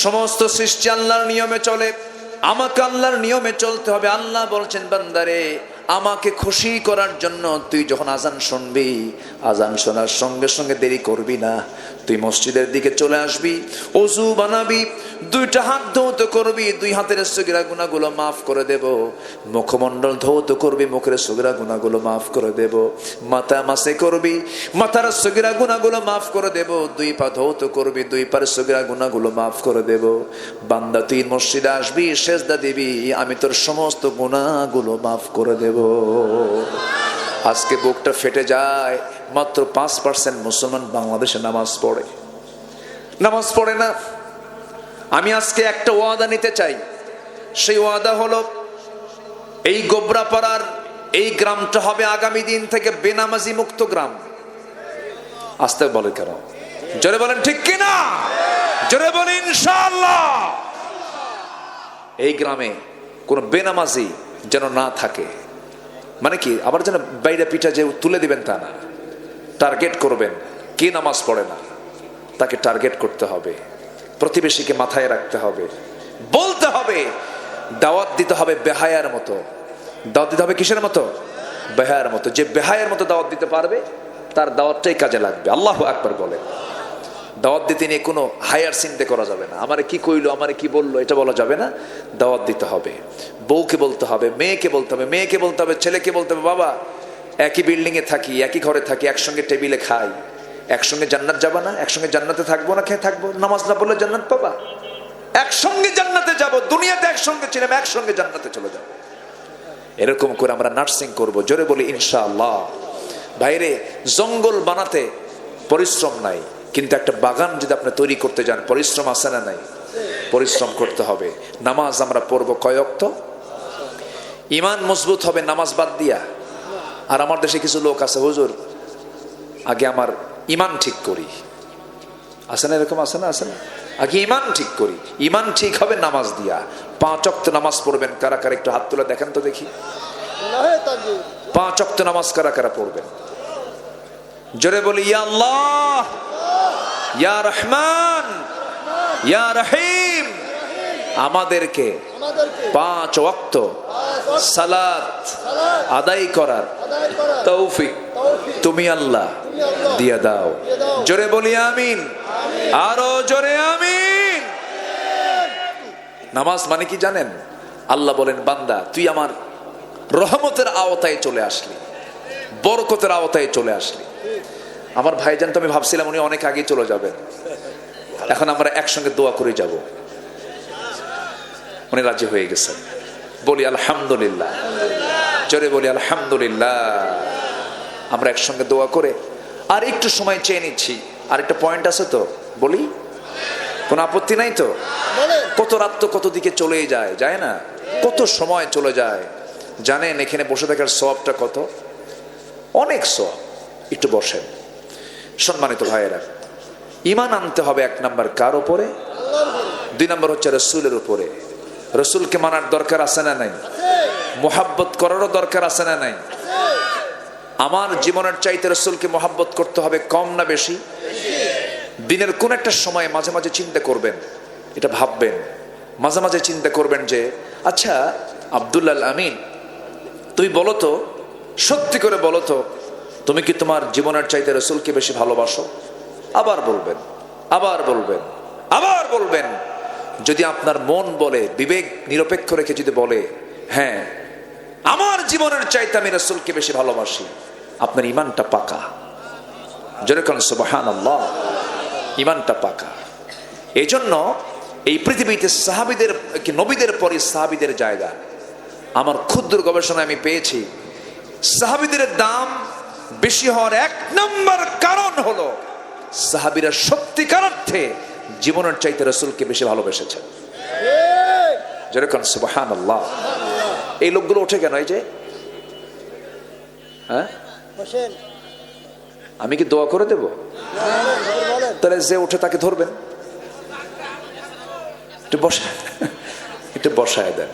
সমস্ত সৃষ্টি আল্লাহর নিয়মে চলে। আমাকে আল্লাহর নিয়মে চলতে হবে। আল্লাহ বলছেন, বান্দারে, আমাকে খুশি করার জন্য তুই যখন আজান শুনবি, আজান শোনার সঙ্গে সঙ্গে দেরি করবি না। তুই মসজিদের দিকে চলে আসবি, ওযু বানাবি, দুইটা হাত ধৌত করবি, দুই হাতের সগীরা গুনাহগুলো মাফ করে দেব। মুখমণ্ডল ধৌত করবি, মুখের সগীরা গুনাহগুলো মাফ করে দেব। মাথা মাসে করবি, মাথার সগীরা গুনাহগুলো মাফ করে দেব। দুই পা ধৌত করবি, দুই পার সগীরা গুনাহগুলো মাফ করে দেব। বান্দা, তুই মসজিদে আসবি, সেজদা দিবি, আমি তোর সমস্ত গুনাহগুলো মাফ করে দেব। আজকে বুকটা ফেটে যায়, মাত্র 5% মুসলমান বাংলাদেশে নামাজ পড়ে না। আমি আজকে একটা ওয়াদা নিতে চাই। সেই ওয়াদা হলো, এই গোবরাপাড়ার এই গ্রামটা হবে আগামী দিন থেকে বেনামাজি মুক্ত গ্রাম। আস্তে বলে কেন? জোরে বলেন ঠিক কিনা? জোরে বলেন ইনশাআল্লাহ। এই গ্রামে কোন বেনামাজি যেন না থাকে। মানে কি, আবার যেন বাইরে পিঠা যে তুলে দিবেন তা না। টার্গেট করবেন, কে নামাজ পড়ে না তাকে টার্গেট করতে হবে, প্রতিবেশীকে মাথায় রাখতে হবে, বলতে হবে, দাওয়াত দিতে হবে বেহায়ার মতো। দাওয়াত দিতে হবে কিসের মতো? বেহায়ার মতো। যে বেহায়ার মতো দাওয়াত দিতে পারবে, তার দাওয়াতটাই কাজে লাগবে। আল্লাহু আকবার বলে। দাওয়াত দিতে নিয়ে কোনো হায়ার চিন্তা করা যাবে না। আমারে কি কইলো, আমারে কি বললো, এটা বলা যাবে না। দাওয়াত দিতে হবে, বউকে বলতে হবে, মেয়েকে বলতে হবে, ছেলেকে বলতে হবে, বাবা একই বিল্ডিং এ থাকি, একই ঘরে থাকি, একসঙ্গে টেবিলে খাই, একসঙ্গে জান্নাত যাবা না? একসঙ্গে জান্নাতে থাকবো না? খেয়ে থাকবো, নামাজ না পড়লে জান্নাত পাবা? একসঙ্গে জান্নাতে যাব, দুনিয়াতে একসঙ্গে ছিলাম, একসঙ্গে জান্নাতে চলে যাব। এরকম করে আমরা নার্সিং করব। জোরে বলি ইনশাআল্লাহ। বাইরে জঙ্গল বানাতে পরিশ্রম নাই, কিন্তু একটা বাগান যদি আপনি তৈরি করতে যান, পরিশ্রম আছে না নাই? পরিশ্রম করতে হবে। নামাজ আমরা পড়বো কয় ওয়াক্ত? ঈমান মজবুত হবে নামাজ বাদ দিয়া। আর আমার দেশে কিছু লোক আছে, হুজুর আগে আমার ঈমান ঠিক করি, আছে না? এরকম আছে না? আগে ঈমান ঠিক করি। ঈমান ঠিক হবে নামাজ দিয়া। 5 ওয়াক্ত নামাজ পড়বেন কারা কারা? একটু হাত তুলে দেখেন তো দেখি। 5 ওয়াক্ত নামাজ কারা কারা পড়বেন? জোরে বলি ইয়া আল্লাহ, ইয়া রহমান, ইয়া রহিম। আমাদেরকে 5 ওয়াক্ত সালাত আদায় করার তৌফিক তুমি আল্লাহ দিয়ে দাও। জোরে বলি আমিন, আরো জোরে আমিন। নামাজ মানে কি জানেন? আল্লাহ বলেন, বান্দা তুই আমার রহমতের আওতায় চলে আসলি, বরকতের আওতায় চলে আসলি। আমার ভাইজান তো আমি ভাবছিলাম উনি অনেক আগে চলে যাবেন, এখন আমরা একসঙ্গে দোয়া করে যাব। উনি রাজি হয়ে গেছেন। বলি আলহামদুলিল্লাহ, জোরে বলি আলহামদুলিল্লাহ। আমরা একসঙ্গে দোয়া করে আর একটু সময় চেয়ে নিচ্ছি। আর একটা পয়েন্ট আছে তো, বলি কোনো আপত্তি নাই তো? কত রাত তো কত দিকে চলে যায় না? কত সময় চলে যায় জানেন? এখানে বসে থাকার সওয়াবটা কত? অনেক সওয়াব। একটু বসেন। সম্মানিত ভাইয়েরা, ঈমান আনতে হবে 1 নাম্বার কার উপরে? 2 নাম্বার হচ্ছে রাসূলের উপরে। রাসূলকে মানার দরকার আছে না নাই? মুহাব্বত করারও দরকার আছে না নাই? আমার জীবনের চাইতে রাসূলকে মুহাব্বত করতে হবে কম না বেশি? দিনের কোন একটা সময় মাঝে মাঝে চিন্তা করবেন, এটা ভাববেন, মাঝে মাঝে চিন্তা করবেন যে আচ্ছা আব্দুল আমিন, তুই বলো তো, সত্যি করে বলো তো, তুমি কি তোমার জীবনের চাইতে রাসূলকে বেশি ভালোবাসো? আবার বলবেন, আবার বলবেন, আবার বলবেন। যদি আপনার মন বলে, বিবেক নিরপেক্ষ রেখে যদি বলে হ্যাঁ আমার জীবনের চাইতে আমি রাসূলকে বেশি ভালোবাসি, আপনার ঈমানটা পাকা। জোরে বলেন সুবহানাল্লাহ। ঈমানটা পাকা। এই জন্য এই পৃথিবীতে সাহাবীদের, নবীদের পরে সাহাবীদের জায়গা। আমার ক্ষুদ্র গবেষণায় আমি পেয়েছি সাহাবীদের দাম বেশি হওয়ার 1 নম্বর কারণ হলো সাহাবীরা সত্যিকার অর্থে জীবনের চাইতে রসুলকে বেশি ভালোবেসেছেন। যেরকম সুবহানাল্লাহ। এই লোকগুলো ওঠে কেন? এই যে হ্যাঁ, আমি কি দোয়া করে দেব? তাহলে যে উঠে তাকে ধরবেন, একটু বসায় দেন।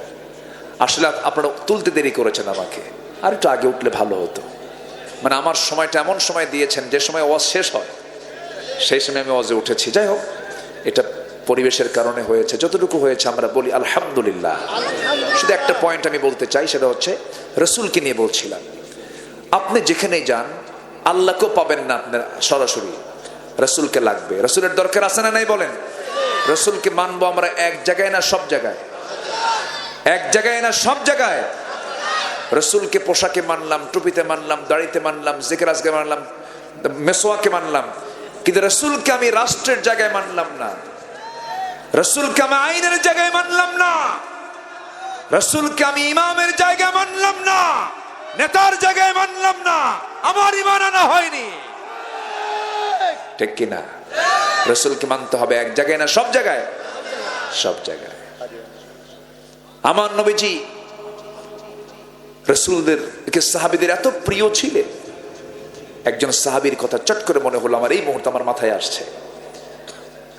আসলে আপনারা তুলতে দেরি করেছেন আমাকে, আর একটু আগে উঠলে ভালো হতো। মানে আমার সময়টা এমন সময় দিয়েছেন যে সময় ওয়াজ শেষ হয়, সেই সময় আমি ওয়াজে উঠেছি। যাই হোক, এটা পরিবেশের কারণে হয়েছে, যতটুকু হয়েছে আমরা বলি আলহামদুলিল্লাহ। শুধু একটা পয়েন্ট আমি বলতে চাই, সেটা হচ্ছে রসুলকে নিয়ে বলছিলাম। আপনি যেখানেই যান আল্লাহকেও পাবেন না আপনার সরাসরি, রসুলকে লাগবে। রসুলের দরকার আছে না নাই বলেন? রসুলকে মানবো আমরা এক জায়গায় না সব জায়গায়? এক জায়গায় না সব জায়গায়? রসুলকে পোশাকে মানলাম, টুপিতে মানলাম, দাড়িতে মানলাম, জিকির আজকে মানলাম, মেসোয়াকে মানলাম, কিন্তু রসুলকে আমি রাষ্ট্রের জায়গায় মানলাম না, রসুলকে আমি আইনের জায়গায় মানলাম না, রসুলকে আমি ইমামের জায়গায় মানলাম না, নেতার জায়গায় মানলাম না, আমার ইমান আনা হয়নি। ঠিক কিনা? রসুলকে মানতে হবে এক জায়গায় না সব জায়গায়? সব জায়গায়। আমার নবীজি রসুলদের সাহাবীদের এত প্রিয় ছিলেন। একজন সাহাবীর কথা চট করে মনে হলো আমার, এই মুহূর্তে আমার মাথায় আসছে।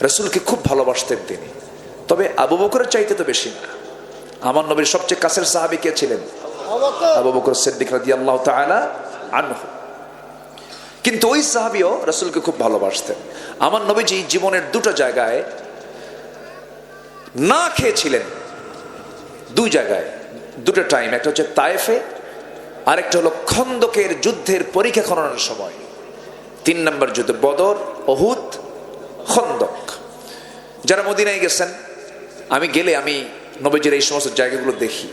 রসুলকে খুব ভালোবাসতেন তিনি, তবে আবু বকরের চাইতে তো বেশি না। আমার নবীর সবচেয়ে কাছের সাহাবী কে ছিলেন? আবু বকর সিদ্দিক রাদিয়াল্লাহু তাআলা আনহু। কিন্তু ওই সাহাবীও রসুলকে খুব ভালোবাসতেন। আমার নবীজি জীবনের দুটো জায়গায় না খেয়েছিলেন, দুই জায়গায়, দুটো টাইম। একটা হচ্ছে তায়েফে, আরেকটা হলো খন্দকের যুদ্ধের পরীক্ষা খননের সময়। 3 নম্বর যুদ্ধ বদর, উহুদ, খন্দক। যারা মদিনায় গেছেন, আমি গেলে আমি নবীজির এই সমস্ত জায়গাগুলো দেখি।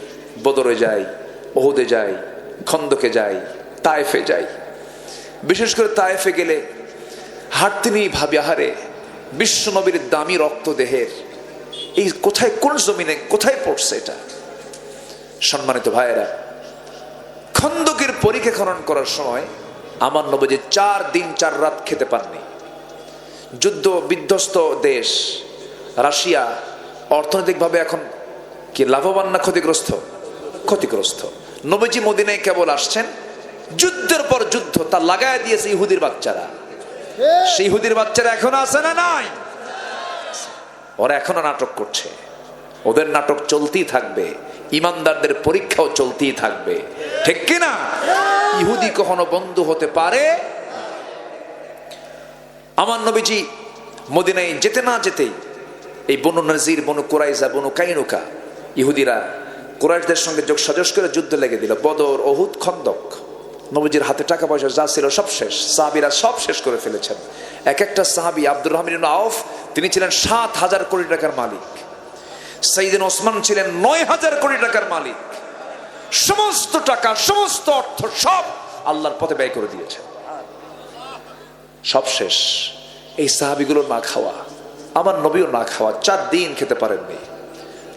বদরে যাই, উহুদে যাই, খন্দকে যাই, তায়েফে যাই। বিশেষ করে তায়েফে গেলে হাঁটতে নিয়ে ভাবি, আহারে বিশ্ব নবীর দামি রক্ত দেহের এই কোথায়, কোন জমিনে কোথায় পড়ছে এটা? সম্মানিত ভাইয়েরা, খন্দকের পরীক্ষা খনন করার সময় আমার নবীজি 4 দিন 4 রাত খেতে পাননি। যুদ্ধ বিধ্বস্ত দেশ রাশিয়া অর্থনৈতিকভাবে এখন কি লাভবান না ক্ষতিগ্রস্ত? ক্ষতিগ্রস্ত। নবীজি মদিনায় কেবল আসছেন, যুদ্ধের পর যুদ্ধ তা লাগায় দিয়েছে ইহুদির বাচ্চারা। সেই ইহুদির বাচ্চারা এখনো আছে না নাই? ওরা এখনো নাটক করছে। ওদের নাটক চলতেই থাকবে, ইমানদারদের পরীক্ষাও চলতেই থাকবে। ঠিক কিনা? ইহুদি কখনো বন্ধু হতে পারে? আমার নবীজি মদিনায় যেতে না যেতেই এই বনু নজির, বনু কুরাইজা, বনু কাইনুকা, ইহুদিরা কুরাইশদের সঙ্গে যোগ সাজস করে যুদ্ধ লেগে দিল। বদর, উহুদ, খন্দক। নবীজির হাতে টাকা পয়সা যা ছিল সব শেষ, সাহাবীরা সব শেষ করে ফেলেছেন। এক একটা সাহাবী, আব্দুর রহমান ইবনে আউফ, তিনি ছিলেন 7,000 কোটি টাকার মালিক। সাইয়েদনা ওসমান ছিলেন 9,000 কোটি টাকার মালিক। সমস্ত টাকা, সমস্ত অর্থ সব আল্লাহর পথে ব্যয় করে দিয়েছে, সব শেষ। এই সাহাবীগুলো না খাওয়া, আমার নবীও না খাওয়া, 4 দিন খেতে পারেননি।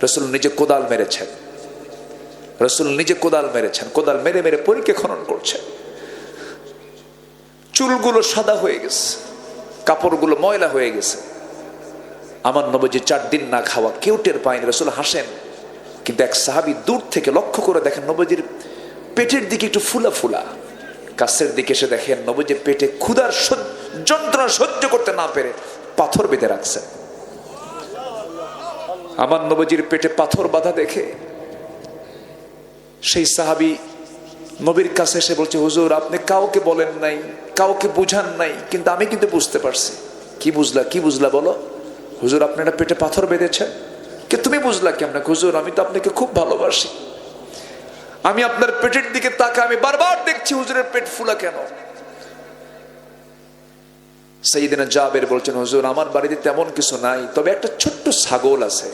রসুল নিজে কোদাল মেরেছেন, রসুল নিজে কোদাল মেরেছেন, কোদাল মেরে মেরে পরীক্ষা খনন করছেন। চুলগুলো সাদা হয়ে গেছে, কাপড়গুলো ময়লা হয়ে গেছে। আমার নবীজি 4 দিন না খাওয়া, কেউ টের পায়নি। রসুল হাসেন, কিন্তু এক সাহাবী দূর থেকে লক্ষ্য করে দেখেন নবীজির পেটের দিকে একটু ফুলা ফুলা। কাছের দিকে এসে দেখেন নবীজির পেটে ক্ষুধার যন্ত্রণা সহ্য করতে না পেরে পাথর বেঁধে রাখছেন। আমার নবীজির পেটে পাথর বাঁধা দেখে সেই সাহাবী নবীর কাছে এসে বলছে, হুজুর আপনি কাউকে বলেন নাই, কাউকে বুঝান নাই, কিন্তু আমি কিন্তু বুঝতে পারছি। কি বুঝলা? কি বুঝলা বলো? হুজুর আপনারা পেটে পাথর বেঁধেছেন। কে তুমি বুঝলা কেমন? হুজুর আমি তো আপনাকে খুব ভালোবাসি, আমি আপনার পেটের দিকে তাকা, আমি বারবার দেখছি হুজুরের পেট ফুলা কেন। সাইয়েদনা জাবের বলছেন, হুজুর আমার বাড়িতে তেমন কিছু নাই, তবে একটা ছোট্ট ছাগল আছে,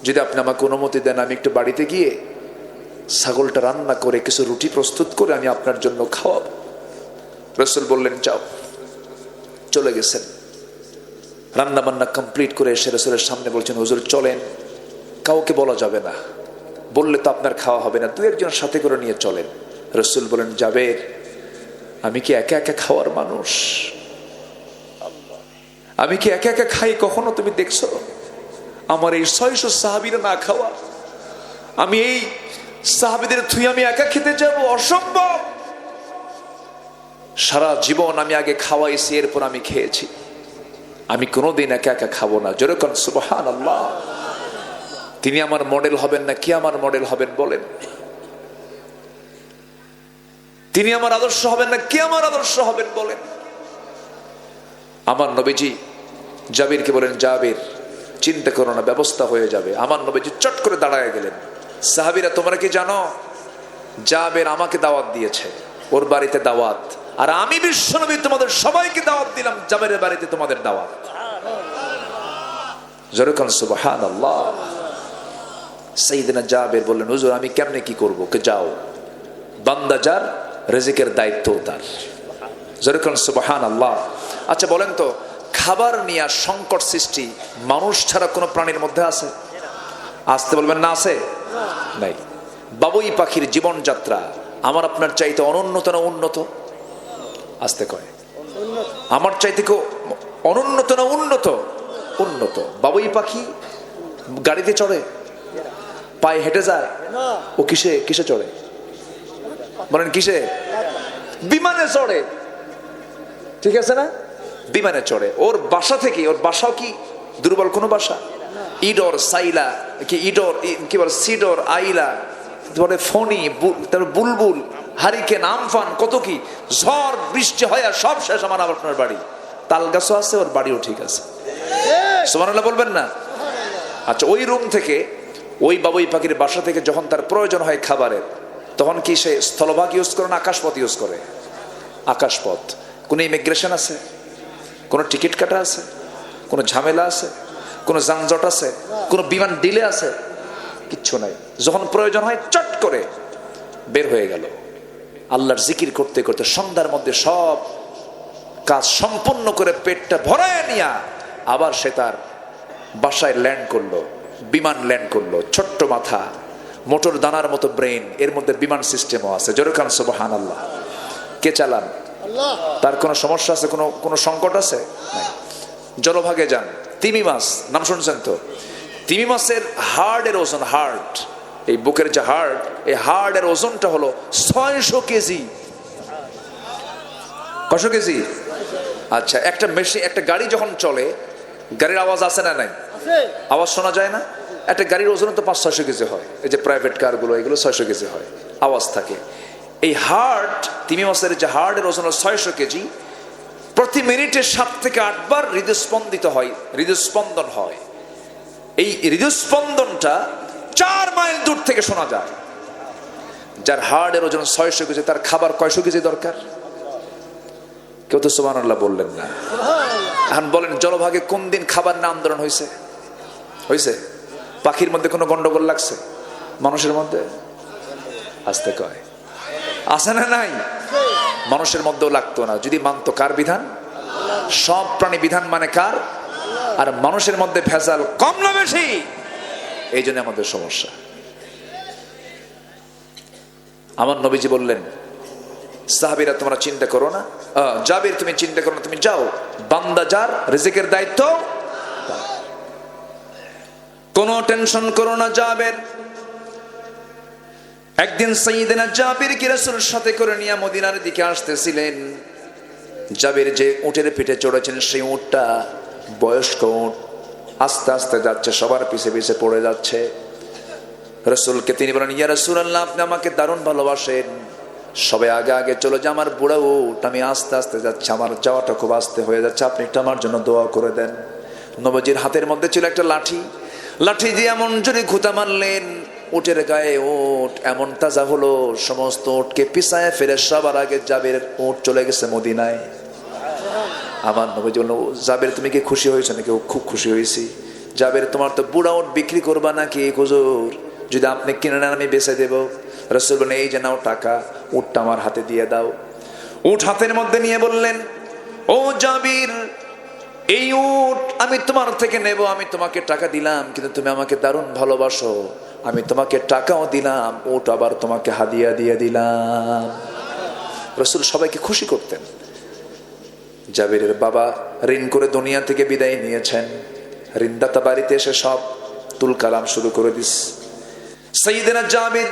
যদি আপনি আমাকে অনুমতি দেন আমি একটু বাড়িতে গিয়ে ছাগলটা রান্না করে কিছু রুটি প্রস্তুত করে আমি আপনার জন্য খাওয়াবো। রাসূল বললেন যাও। চলে গেছেন। রান্না বান্না কমপ্লিট করে এসে রাসূলের সামনে বলছেন, হুজুর চলেন, কাউকে বলা যাবে না, বললে তো আপনার খাওয়া হবে না, 2-1 সাথে করে নিয়ে চলেন। রাসূল বলেন, জাবের আমি কি একা একা খাওয়ার মানুষ? আমি কি একা একা খাই? কখনো তুমি দেখছো আমার এই 600 সাহাবীরা না খাওয়া? আমি এই সাহাবীদের থুই আমি একা খেতে যাব? অসম্ভব। সারা জীবন আমি আগে খাওয়াইছি, এরপর আমি খেয়েছি। আমি কোনোদিন একা একা খাবো না। জোরে কোন সুবহানাল্লাহ। তিনি আমার মডেল হবেন না কি আমার মডেল হবেন বলেন? তিনি আমার আদর্শ হবেন না কি আমার আদর্শ হবেন বলেন? আমার নবীজি জাবিরকে বলেন, জাবির চিন্তা করো না, ব্যবস্থা হয়ে যাবে। আমার নবীজি চট করে দাঁড়ায় গেলেন। সাহাবীরা, তোমরা কি জানো জাবির আমাকে দাওয়াত দিয়েছে, ওর বাড়িতে দাওয়াত, আর আমি বিশ্বনবী তোমাদের সবাইকে দাওয়াত দিলাম, জাবিরের বাড়িতে তোমাদের দাওয়াত। জোরে কোন সুবহানাল্লাহ। সাইয়েদনা জাবির বললেন, হুজুর আমি কেমনে কি করব? কে যাও, বান্দা যার রিজিকের দায়িত্ব তার। জোরে কোন সুবহানাল্লাহ। আচ্ছা বলেন তো, খাবার নিয়ে সংকট সৃষ্টি মানুষ ছাড়া কোনো প্রাণীর মধ্যে আছে? আসতে বলবেন না আছে? নাই। বাবুই পাখির জীবনযাত্রা আমার আপনার চাইতে অনুন্নত না উন্নত? আসতে কয় আমার চাইতে কেউ অনুন্নত না উন্নত? উন্নত। বাবুই পাখি গাড়িতে চড়ে, পায়ে হেঁটে যায়, ও কিসে কিসে চড়ে বলেন? কিসে? বিমানে চড়ে। ঠিক আছে না? বিমানে চড়ে। ওর বাসা থেকে, ওর বাসাও কি দুর্বল কোনো বাসা? ইডর সাইলা কি ইডর কি বলে, সিডর আইলা, তারপরে ফণি, তারপরে বুলবুল, হারিকেন, আমফান, কত কি ঝড় বৃষ্টি হয় আর সব শেষ আমার আপনার বাড়ি। তাল গাছও আছে, ওর বাড়িও ঠিক আছে। সুবহানাল্লাহ বলবেন না? আচ্ছা, ওই রুম থেকে, ওই বাবুই পাখির বাসা থেকে যখন তার প্রয়োজন হয় খাবারের, তখন কি সে স্থলভাগ ইউজ করে না আকাশপথ ইউজ করে? আকাশপথ। কোনো ইমিগ্রেশন আছে? কোনো টিকিট কাটা আছে? কোনো ঝামেলা আছে? কোনো যানজট আছে? কোনো বিমান ডিলে আছে? কিচ্ছু নাই। যখন প্রয়োজন হয় চট করে বের হয়ে গেল, আল্লাহর জিকির করতে করতে সন্ধ্যার মধ্যে সব কাজ সম্পন্ন করে পেটটা ভরায় নিয়া আবার সে তার বাসায় ল্যান্ড করলো। বিমান ল্যান্ড করলো, ছোট্ট মাথা, মোটর দানার মতো ব্রেন, এর মধ্যে বিমান সিস্টেমও আছে। জোরে কান সুবহানাল্লাহ। কে চালান? তার কোনো সমস্যা আছে? কোনো সংকট আছে? জলভাগে যান, তিমি মাছ নাম শুনছেন তো? তিমি মাছের হার্ডের ওজন, হার্ড, এই বুকের যে হার্ড, এই হার্ডের ওজনটা হলো 600 কেজি। কশো কেজি? আচ্ছা, একটা মেশিন, একটা গাড়ি যখন চলে, গাড়ির আওয়াজ আছে না নাই? আওয়াজ শোনা যায় না? একটা গাড়ির ওজন তো 500-600 কেজি হয়। এই যে প্রাইভেট কারগুলো, এগুলো 600 কেজি হয়, আওয়াজ থাকে। এই হার্ট, তিমি মাছের যে হার্টের ওজন 600 কেজি, প্রতি মিনিটে 7 থেকে 8 বার হৃদস্পন্দিত হয়, হৃদস্পন্দন হয়। এই হৃদস্পন্দনটা 4 মাইল দূর থেকে শোনা যায়। যার হার্টের ওজন 600 কেজি, তার খাবার কয়শো কেজি দরকার? কেউ তো সুবহানাল্লাহ বললেন না। এখন বলেন, জলভাগে কোন দিন খাবার না আন্দোলন হয়েছে? হয়েছে? পাখির মধ্যে কোনো গন্ডগোল লাগছে? মানুষের মধ্যে আসতে কয় আছে না নাই? মানুষের মধ্যেও লাগতো না যদি মানতো কার বিধান? সব প্রাণী বিধান মানে কার? আর মানুষের মধ্যে ভেজাল কম না বেশি? এই জন্য আমাদের সমস্যা। আমার নবীজি বললেন, সাহাবীরা তোমরা চিন্তা করো না, জাবির তুমি চিন্তা করো না, তুমি যাও, বান্দা যার রিজিকের দায়িত্ব, কোনো টেনশন করো না। জাবির একদিন সাইয়েদনা জাবির কে রাসূলের সাথে করে নিয়ে মদিনার দিকে আসতেছিলেন। জাবির যে উটের পিঠে চড়েছেন, সেই উটটা বয়স্ক উট, আস্তে আস্তে যাচ্ছে, সবার পিছে পিছে পড়ে যাচ্ছে। রাসূলকে তিনি বলেন, ইয়া রাসূলুল্লাহ, আপনি আমাকে দারুণ ভালোবাসেন, সবাই আগে আগে চলে যা, আমার বুড়া উট, আমি আস্তে আস্তে যাচ্ছি, আমার যাওয়াটা খুব আস্তে হয়ে যাচ্ছে, আপনি একটু আমার জন্য দোয়া করে দেন। নবীজির হাতের মধ্যে ছিল একটা লাঠি, লাঠি দিয়ে এমন জোরে ঘুতা মারলেন, উটের গায়ে উট এমন তাজা হলো, সমস্ত উটকে পিছায় ফেরে সবার আগে জাবির উট চলে গেছে মদিনায়। আমার নবীজি বলল, জাবির তুমি কি খুশি হয়েছো নাকি? খুব খুশি হয়েছি। জাবির, তোমার তো বুড়া উট বিক্রি করবা নাকি? হুজুর, যদি আপনি কিনে নেন আমি বেচে দেবো। রাসূল বললেন, এই যে নাও টাকা, উটটা আমার হাতে দিয়ে দাও। উট হাতের মধ্যে নিয়ে বললেন, ও জাবির, এই উট আমি তোমার থেকে নেব, আমি তোমাকে টাকা দিলাম, কিন্তু তুমি আমাকে দারুণ ভালোবাসো, আমি তোমাকে টাকাও দিলাম, উট আবার তোমাকে হাদিয়া দিয়ে দিলাম। রাসূল সবাইকে খুশি করতেন। জাবিরের বাবা ঋণ করে দুনিয়া থেকে বিদায় নিয়েছেন। ঋণদাতা বাড়িতে এসে সব তুল কালাম শুরু করে দিস। সাইয়েদনা জাবির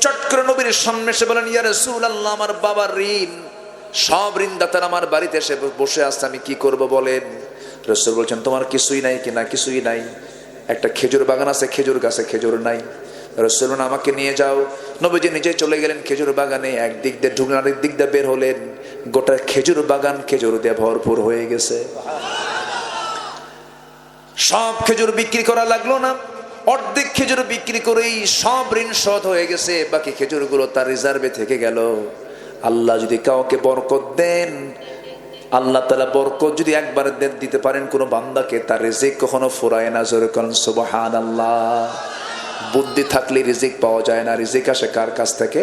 চট করে নবীর সামনে এসে বলেন, ইয়া রাসূলুল্লাহ, আমার বাবার ঋণ, সব ঋণদাতার আমার বাড়িতে এসে বসে আসছে, আমি কি করব বলেন। রাসূল বলছেন, তোমার কিছুই নাই কিনা? কিছুই নাই। একটা খেজুর বাগান আছে, খেজুর গাছে খেজুর নাই। রাসূল বলেন, আমাকে নিয়ে যাও। নবীজি নিজে চলে গেলেন খেজুর বাগানে, একদিক দিয়ে ঢুকলেন, আরেক দিক দিয়ে বের হলেন। গোটা খেজুর বাগান খেজুর দিয়ে ভরপুর হয়ে গেছে। সব খেজুর বিক্রি করা লাগলো না, অর্ধেক খেজুর বিক্রি করেই সব ঋণ শোধ হয়ে গেছে। বাকি খেজুরগুলো তার রিজার্ভে থেকে গেল। আল্লাহ যদি কাউকে বরকত দেন, আল্লাহ তাআলা বরকত যদি একবার দিতে পারেন কোন বান্দাকে, তার রিজিক কখনো ফুরায় না। জোরে বলেন সুবহানাল্লাহ। বুদ্ধি থাকলে রিজিক পাওয়া যায় না। রিজিক আসে কার কাছ থেকে?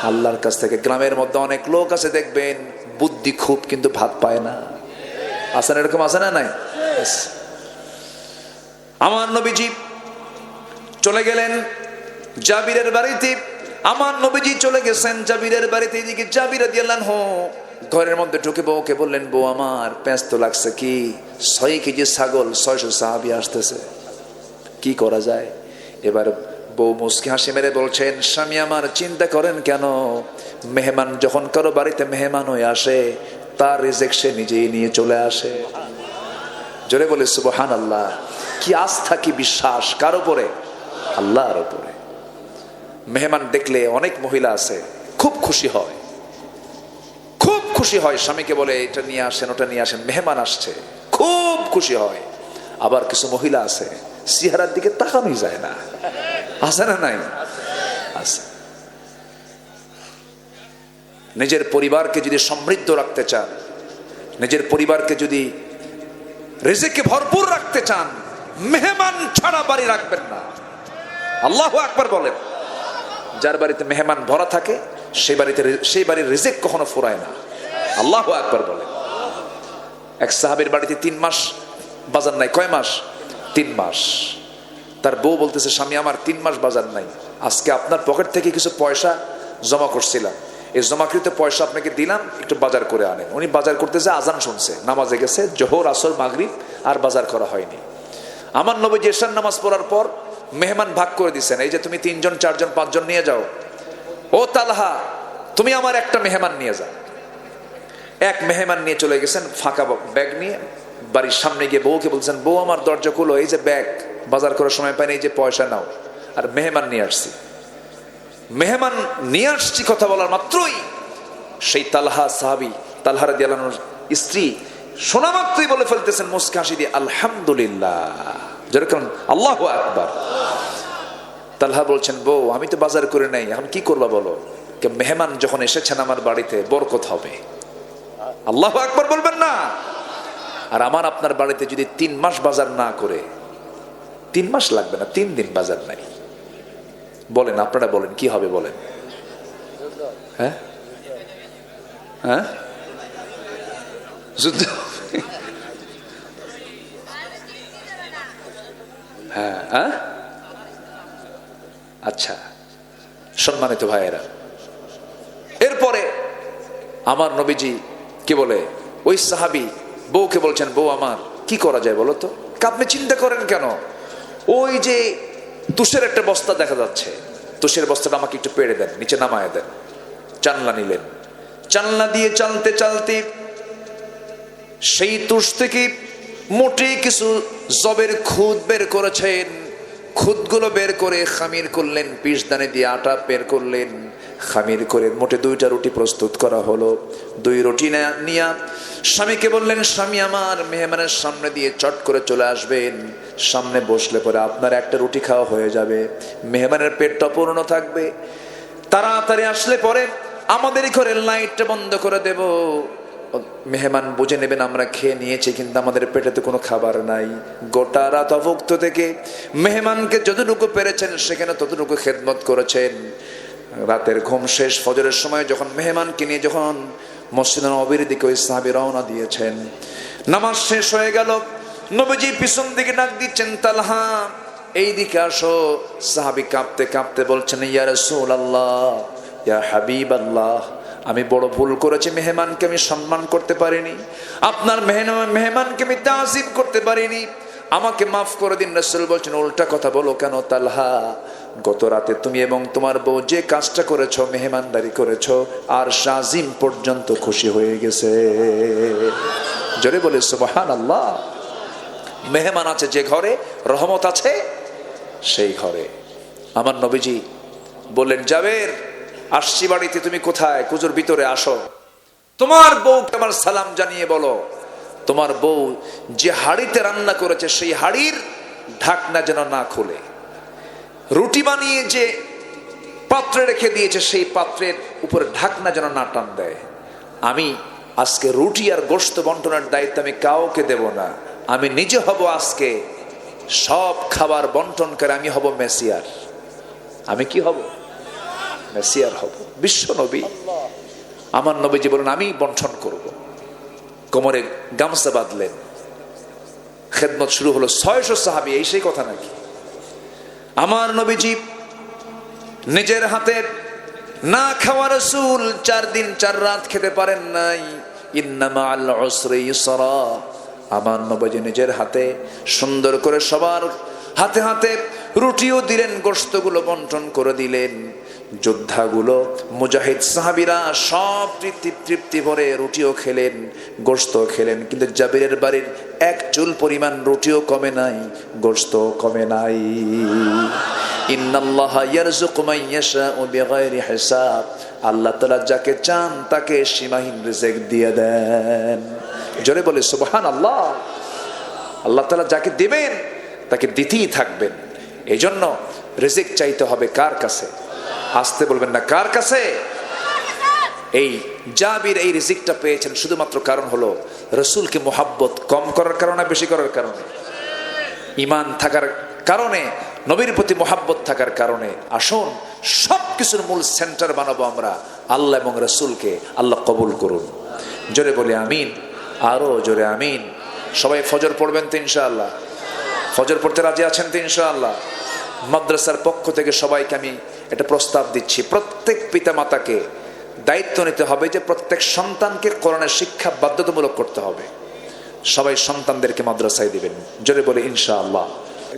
আল্লাহর কাছ থেকে। গ্রামের মধ্যে অনেক লোক আছে দেখবেন, বুদ্ধি খুব, কিন্তু ভাত পায় না। আছে না? এরকম আছে না? নাই? আমার নবীজি চলে গেলেন জাবিরের বাড়িতে। আমার নবীজি চলে গেছেন জাবিরের বাড়িতে। এদিকে জাবির রাদিয়াল্লাহু আনহু ঘরের মধ্যে ঢুকে বউকে বললেন, বউ আমার ব্যস্ত লাগছে কি? 6 কেজি ছাগল, 600 সাহাবী আসতেছে, কি করা যায়? এবার বউ মুস্কি হাসি মেরে বলছেন, স্বামী আমার চিন্তা করেন কেন? মেহমান যখন কারো বাড়িতে মেহমান হয়ে আসে, তার রিজিক সে নিজেই নিয়ে চলে আসে। জোরে বলে সুবহানাল্লাহ। কি আস্থা, কি বিশ্বাস কার উপরে? আল্লাহর উপরে। মেহমান দেখলে অনেক মহিলা আছে খুব খুশি হয়, খুব খুশি হয়, স্বামীকে বলে এটা নিয়ে আসেন, ওটা নিয়ে আসেন, মেহমান আসছে, খুব খুশি হয়। আবার কিছু মহিলা আছে চেহারার দিকে তাকানোই যায় না। আছে না? নাই? আছে। নিজের পরিবারকে যদি সমৃদ্ধ রাখতে চান, নিজের পরিবারকে যদি রিজিকে ভরপুর রাখতে চান, মেহমান ছাড়া বাড়ি রাখবেন না। আল্লাহু আকবার বলেন। যার বাড়িতে মেহমান ভরা থাকে সেই বাড়ির রিজিক কখনো ফুরায় না। আল্লাহু আকবার বলেন। এক সাহাবীর বাড়িতে 3 মাস বাজার নাই। কয় মাস? 3 মাস। তার বউ বলতেছে, স্বামী আমার 3 মাস বাজার নাই, আজকে আপনার পকেট থেকে কিছু পয়সা জমা করছিলাম, এই জমাকৃত পয়সা আপনাকে দিলাম, একটু বাজার করে আনেন। উনি বাজার করতেছে, আজান শুনছে, নামাজে গেছে, জোহর আসর মাগরিব, আর বাজার করা হয়নি। আমার নবীজি এশার নামাজ পড়ার পর মেহমান ভাগ করে দিচ্ছেন, এই যে তুমি 3 জন 4 জন 5 জন নিয়ে যাও। ও তালহা, তুমি আমার একটা মেহমান নিয়ে যাও। এক মেহমান নিয়ে চলে গেছেন, ফাঁকা ব্যাগ নিয়ে। বাড়ির সামনে গিয়ে বউকে বলছেন, বউ আমার দরজা খুলো, এই যে ব্যাগ, বাজার করার সময় পাইনি, এই যে পয়সা নাও, আর মেহমান নিয়ে আসছি। মেহমান নিয়ে আসছি কথা বলার মাত্রই সেই তালহা সাহাবী, তালহা রাদিয়াল্লাহু আনহুর স্ত্রী শোনা মাত্রই বলে ফেলতেছেন মুস্কি হাসি দিয়ে, আলহামদুলিল্লাহ। যেরকম আল্লাহু আকবার। তালহা বলছেন, বউ আমি তো বাজার করে নাই, এখন কি করবা বলো? মেহমান যখন এসেছেন আমার বাড়িতে, বরকত হবে। আল্লাহু আকবার বলবেন না? আর আমার আপনার বাড়িতে যদি 3 মাস বাজার না করে, 3 মাস লাগবে না, 3 দিন বাজার নাই, বলেন আপনারা, বলেন কি হবে বলেন? হ্যাঁ হ্যাঁ, যুদ্ধ। হ্যাঁ হ্যাঁ, আচ্ছা সম্মানিত ভাইয়েরা, এরপরে আমার নবীজি কি বলে, ওই সাহাবী বউকে বলছেন, বউ আমার কি করা যায় বলো তো? আপনি চিন্তা করেন কেন? ওই যে তুষের একটা বস্তা দেখা যাচ্ছে, তুষের বস্তাটা আমাকে একটু পেড়ে দেন, নিচে নামায় দেন। জানলা নিলেন, জানলা দিয়ে চালতে চালতে সেই তুষ থেকে মোটে কিছু জবের খুদ বের করেছেন। খুদগুলো বের করে খামির করলেন, পিসদানে দিয়ে আটা বের করলেন, খামির করে মোটে 2টা রুটি প্রস্তুত করা হলো। 2 রুটি নিয়ে স্বামীকে বললেন, স্বামী আমার মেহমানের সামনে দিয়ে চট করে চলে আসবেন, সামনে বসলে পরে আপনার একটা রুটি খাওয়া হয়ে যাবে, মেহমানের পেটটা পূর্ণ থাকবে। তাড়াতাড়ি আসলে পরে আমাদের ঘরের লাইটটা বন্ধ করে দেব, মেহমান বুঝে নেবেন আমরা খেয়ে নিয়েছি, কিন্তু আমাদের পেটে তো কোনো খাবার নাই। গোটা রাত অভুক্ত থেকে মেহমানকে যতটুকু পেরেছেন সেখানে ততটুকু খেদমত করেছেন। রাতের ঘুম শেষ, ফজরের সময় যখন মেহমানকে নিয়ে যখন মসজিদ নববীর দিকে ওই সাহাবী রওনা দিয়েছেন, নামাজ শেষ হয়ে গেল, নবীজি পিছন দিকে ডাক দিচ্ছেন, তালহা এই দিকে আসো। সাহাবী কাঁপতে কাঁপতে বলছেন, ইয়া রাসূলুল্লাহ, ইয়া হাবিবাল্লাহ, আমি বড় ভুল করেছি, মেহমানকে আমি সম্মান করতে পারিনি, আপনার মেহমানকে আমি তাজিম করতে পারিনি, আমাকে মাফ করে দিন। রাসূল বলছেন উল্টা কথা বলো কেন তালহা? গত রাতে তুমি এবং তোমার বউ যে কাজটা করেছো, মেহমানদারি করেছো, আর শাজিম পর্যন্ত খুশি হয়ে গেছে। জোরে বলে সুবহানাল্লাহ। মেহমান আছে যে ঘরে, রহমত আছে সেই ঘরে। আমার নবীজি বললেন, জাবের আসছি বাড়িতে, তুমি কোথায়? কুজুর ভিতরে আসো, তোমার বউ আমার সালাম জানিয়ে বলো, তোমার বউ যে হাড়িতে রান্না করেছে সেই হাড়ির ঢাকনা যেন না খুলে, রুটি বানিয়ে যে পাত্রে রেখে দিয়েছে সেই পাত্রের উপরে ঢাকনা যেন না টান দেয়। আমি আজকে রুটি আর গোশত বন্টনের দায়িত্ব আমি কাউকে দেব না, আমি নিজে হব আজকে সব খাবার বন্টন করে, আমি হব মেসিয়ার। আমি কি হব? মেসিয়ার হব। বিশ্ব নবী, আমার নবীজি বলেন আমি বন্টন করব। কোমরে গামছা বাঁধলেন, খেদমত শুরু হলো। 600 সাহাবী, এই সেই কথা নাকি? আমার নবীজি নিজের হাতে না খাওয়া রাসূল 4 দিন 4 রাত খেতে পারেন নাই। ইন্না মাআল উসরি ইসরা। আমার নবীজি নিজের হাতে সুন্দর করে সবার হাতে হাতে রুটিও দিলেন, গোশতগুলো বন্টন করে দিলেন। যোদ্ধাগুলো, মুজাহিদ সাহাবীরা সব তৃপ্তি ভরে রুটিও খেলেন, গোশত খেলেন, কিন্তু জাবিরের বাড়ির এক চুল পরিমাণ রুটিও কমে নাই, গোশত কমে নাই। ইন্নাল্লাহা ইয়ারযুকু মান ইয়াশাউ বিগাইরি হিসাব। আল্লাহ তাআলা যাকে চান তাকে সীমাহীন রিজিক দিয়ে দেন। জোরে বলে সুবহানাল্লাহ। আল্লাহ তাআলা যাকে দিবেন তাকে দিতেই থাকবেন। এই জন্য রিজিক চাইতে হবে কার কাছে? আসতে বলবেন না, কার কাছে? এই জাবির এই রিজিকটা পেয়েছেন শুধুমাত্র কারণ হলো রাসূলকে মুহাব্বত কম করার কারণে, বেশি করার কারণে, ঈমান থাকার কারণে, নবীর প্রতি মুহাব্বত থাকার কারণে। আসুন সবকিছুর মূল সেন্টার বানাবো আমরা আল্লাহ এবং রাসূলকে। আল্লাহ কবুল করুন। জোরে বলে আমিন, আরো জোরে আমিন। সবাই ফজর পড়বেন তো ইনশাআল্লাহ? ফজর পড়তে রাজি আছেন তো ইনশাআল্লাহ? মাদ্রাসার পক্ষ থেকে সবাইকে আমি এটা প্রস্তাব দিচ্ছি, প্রত্যেক পিতামাতাকে দায়িত্ব নিতে হবে যে প্রত্যেক সন্তানকে কোরআনের শিক্ষা বাধ্যতামূলক করতে হবে। সবাই সন্তানদেরকে মাদ্রাসায় দিবেন। জোরে বলে ইনশাআল্লাহ।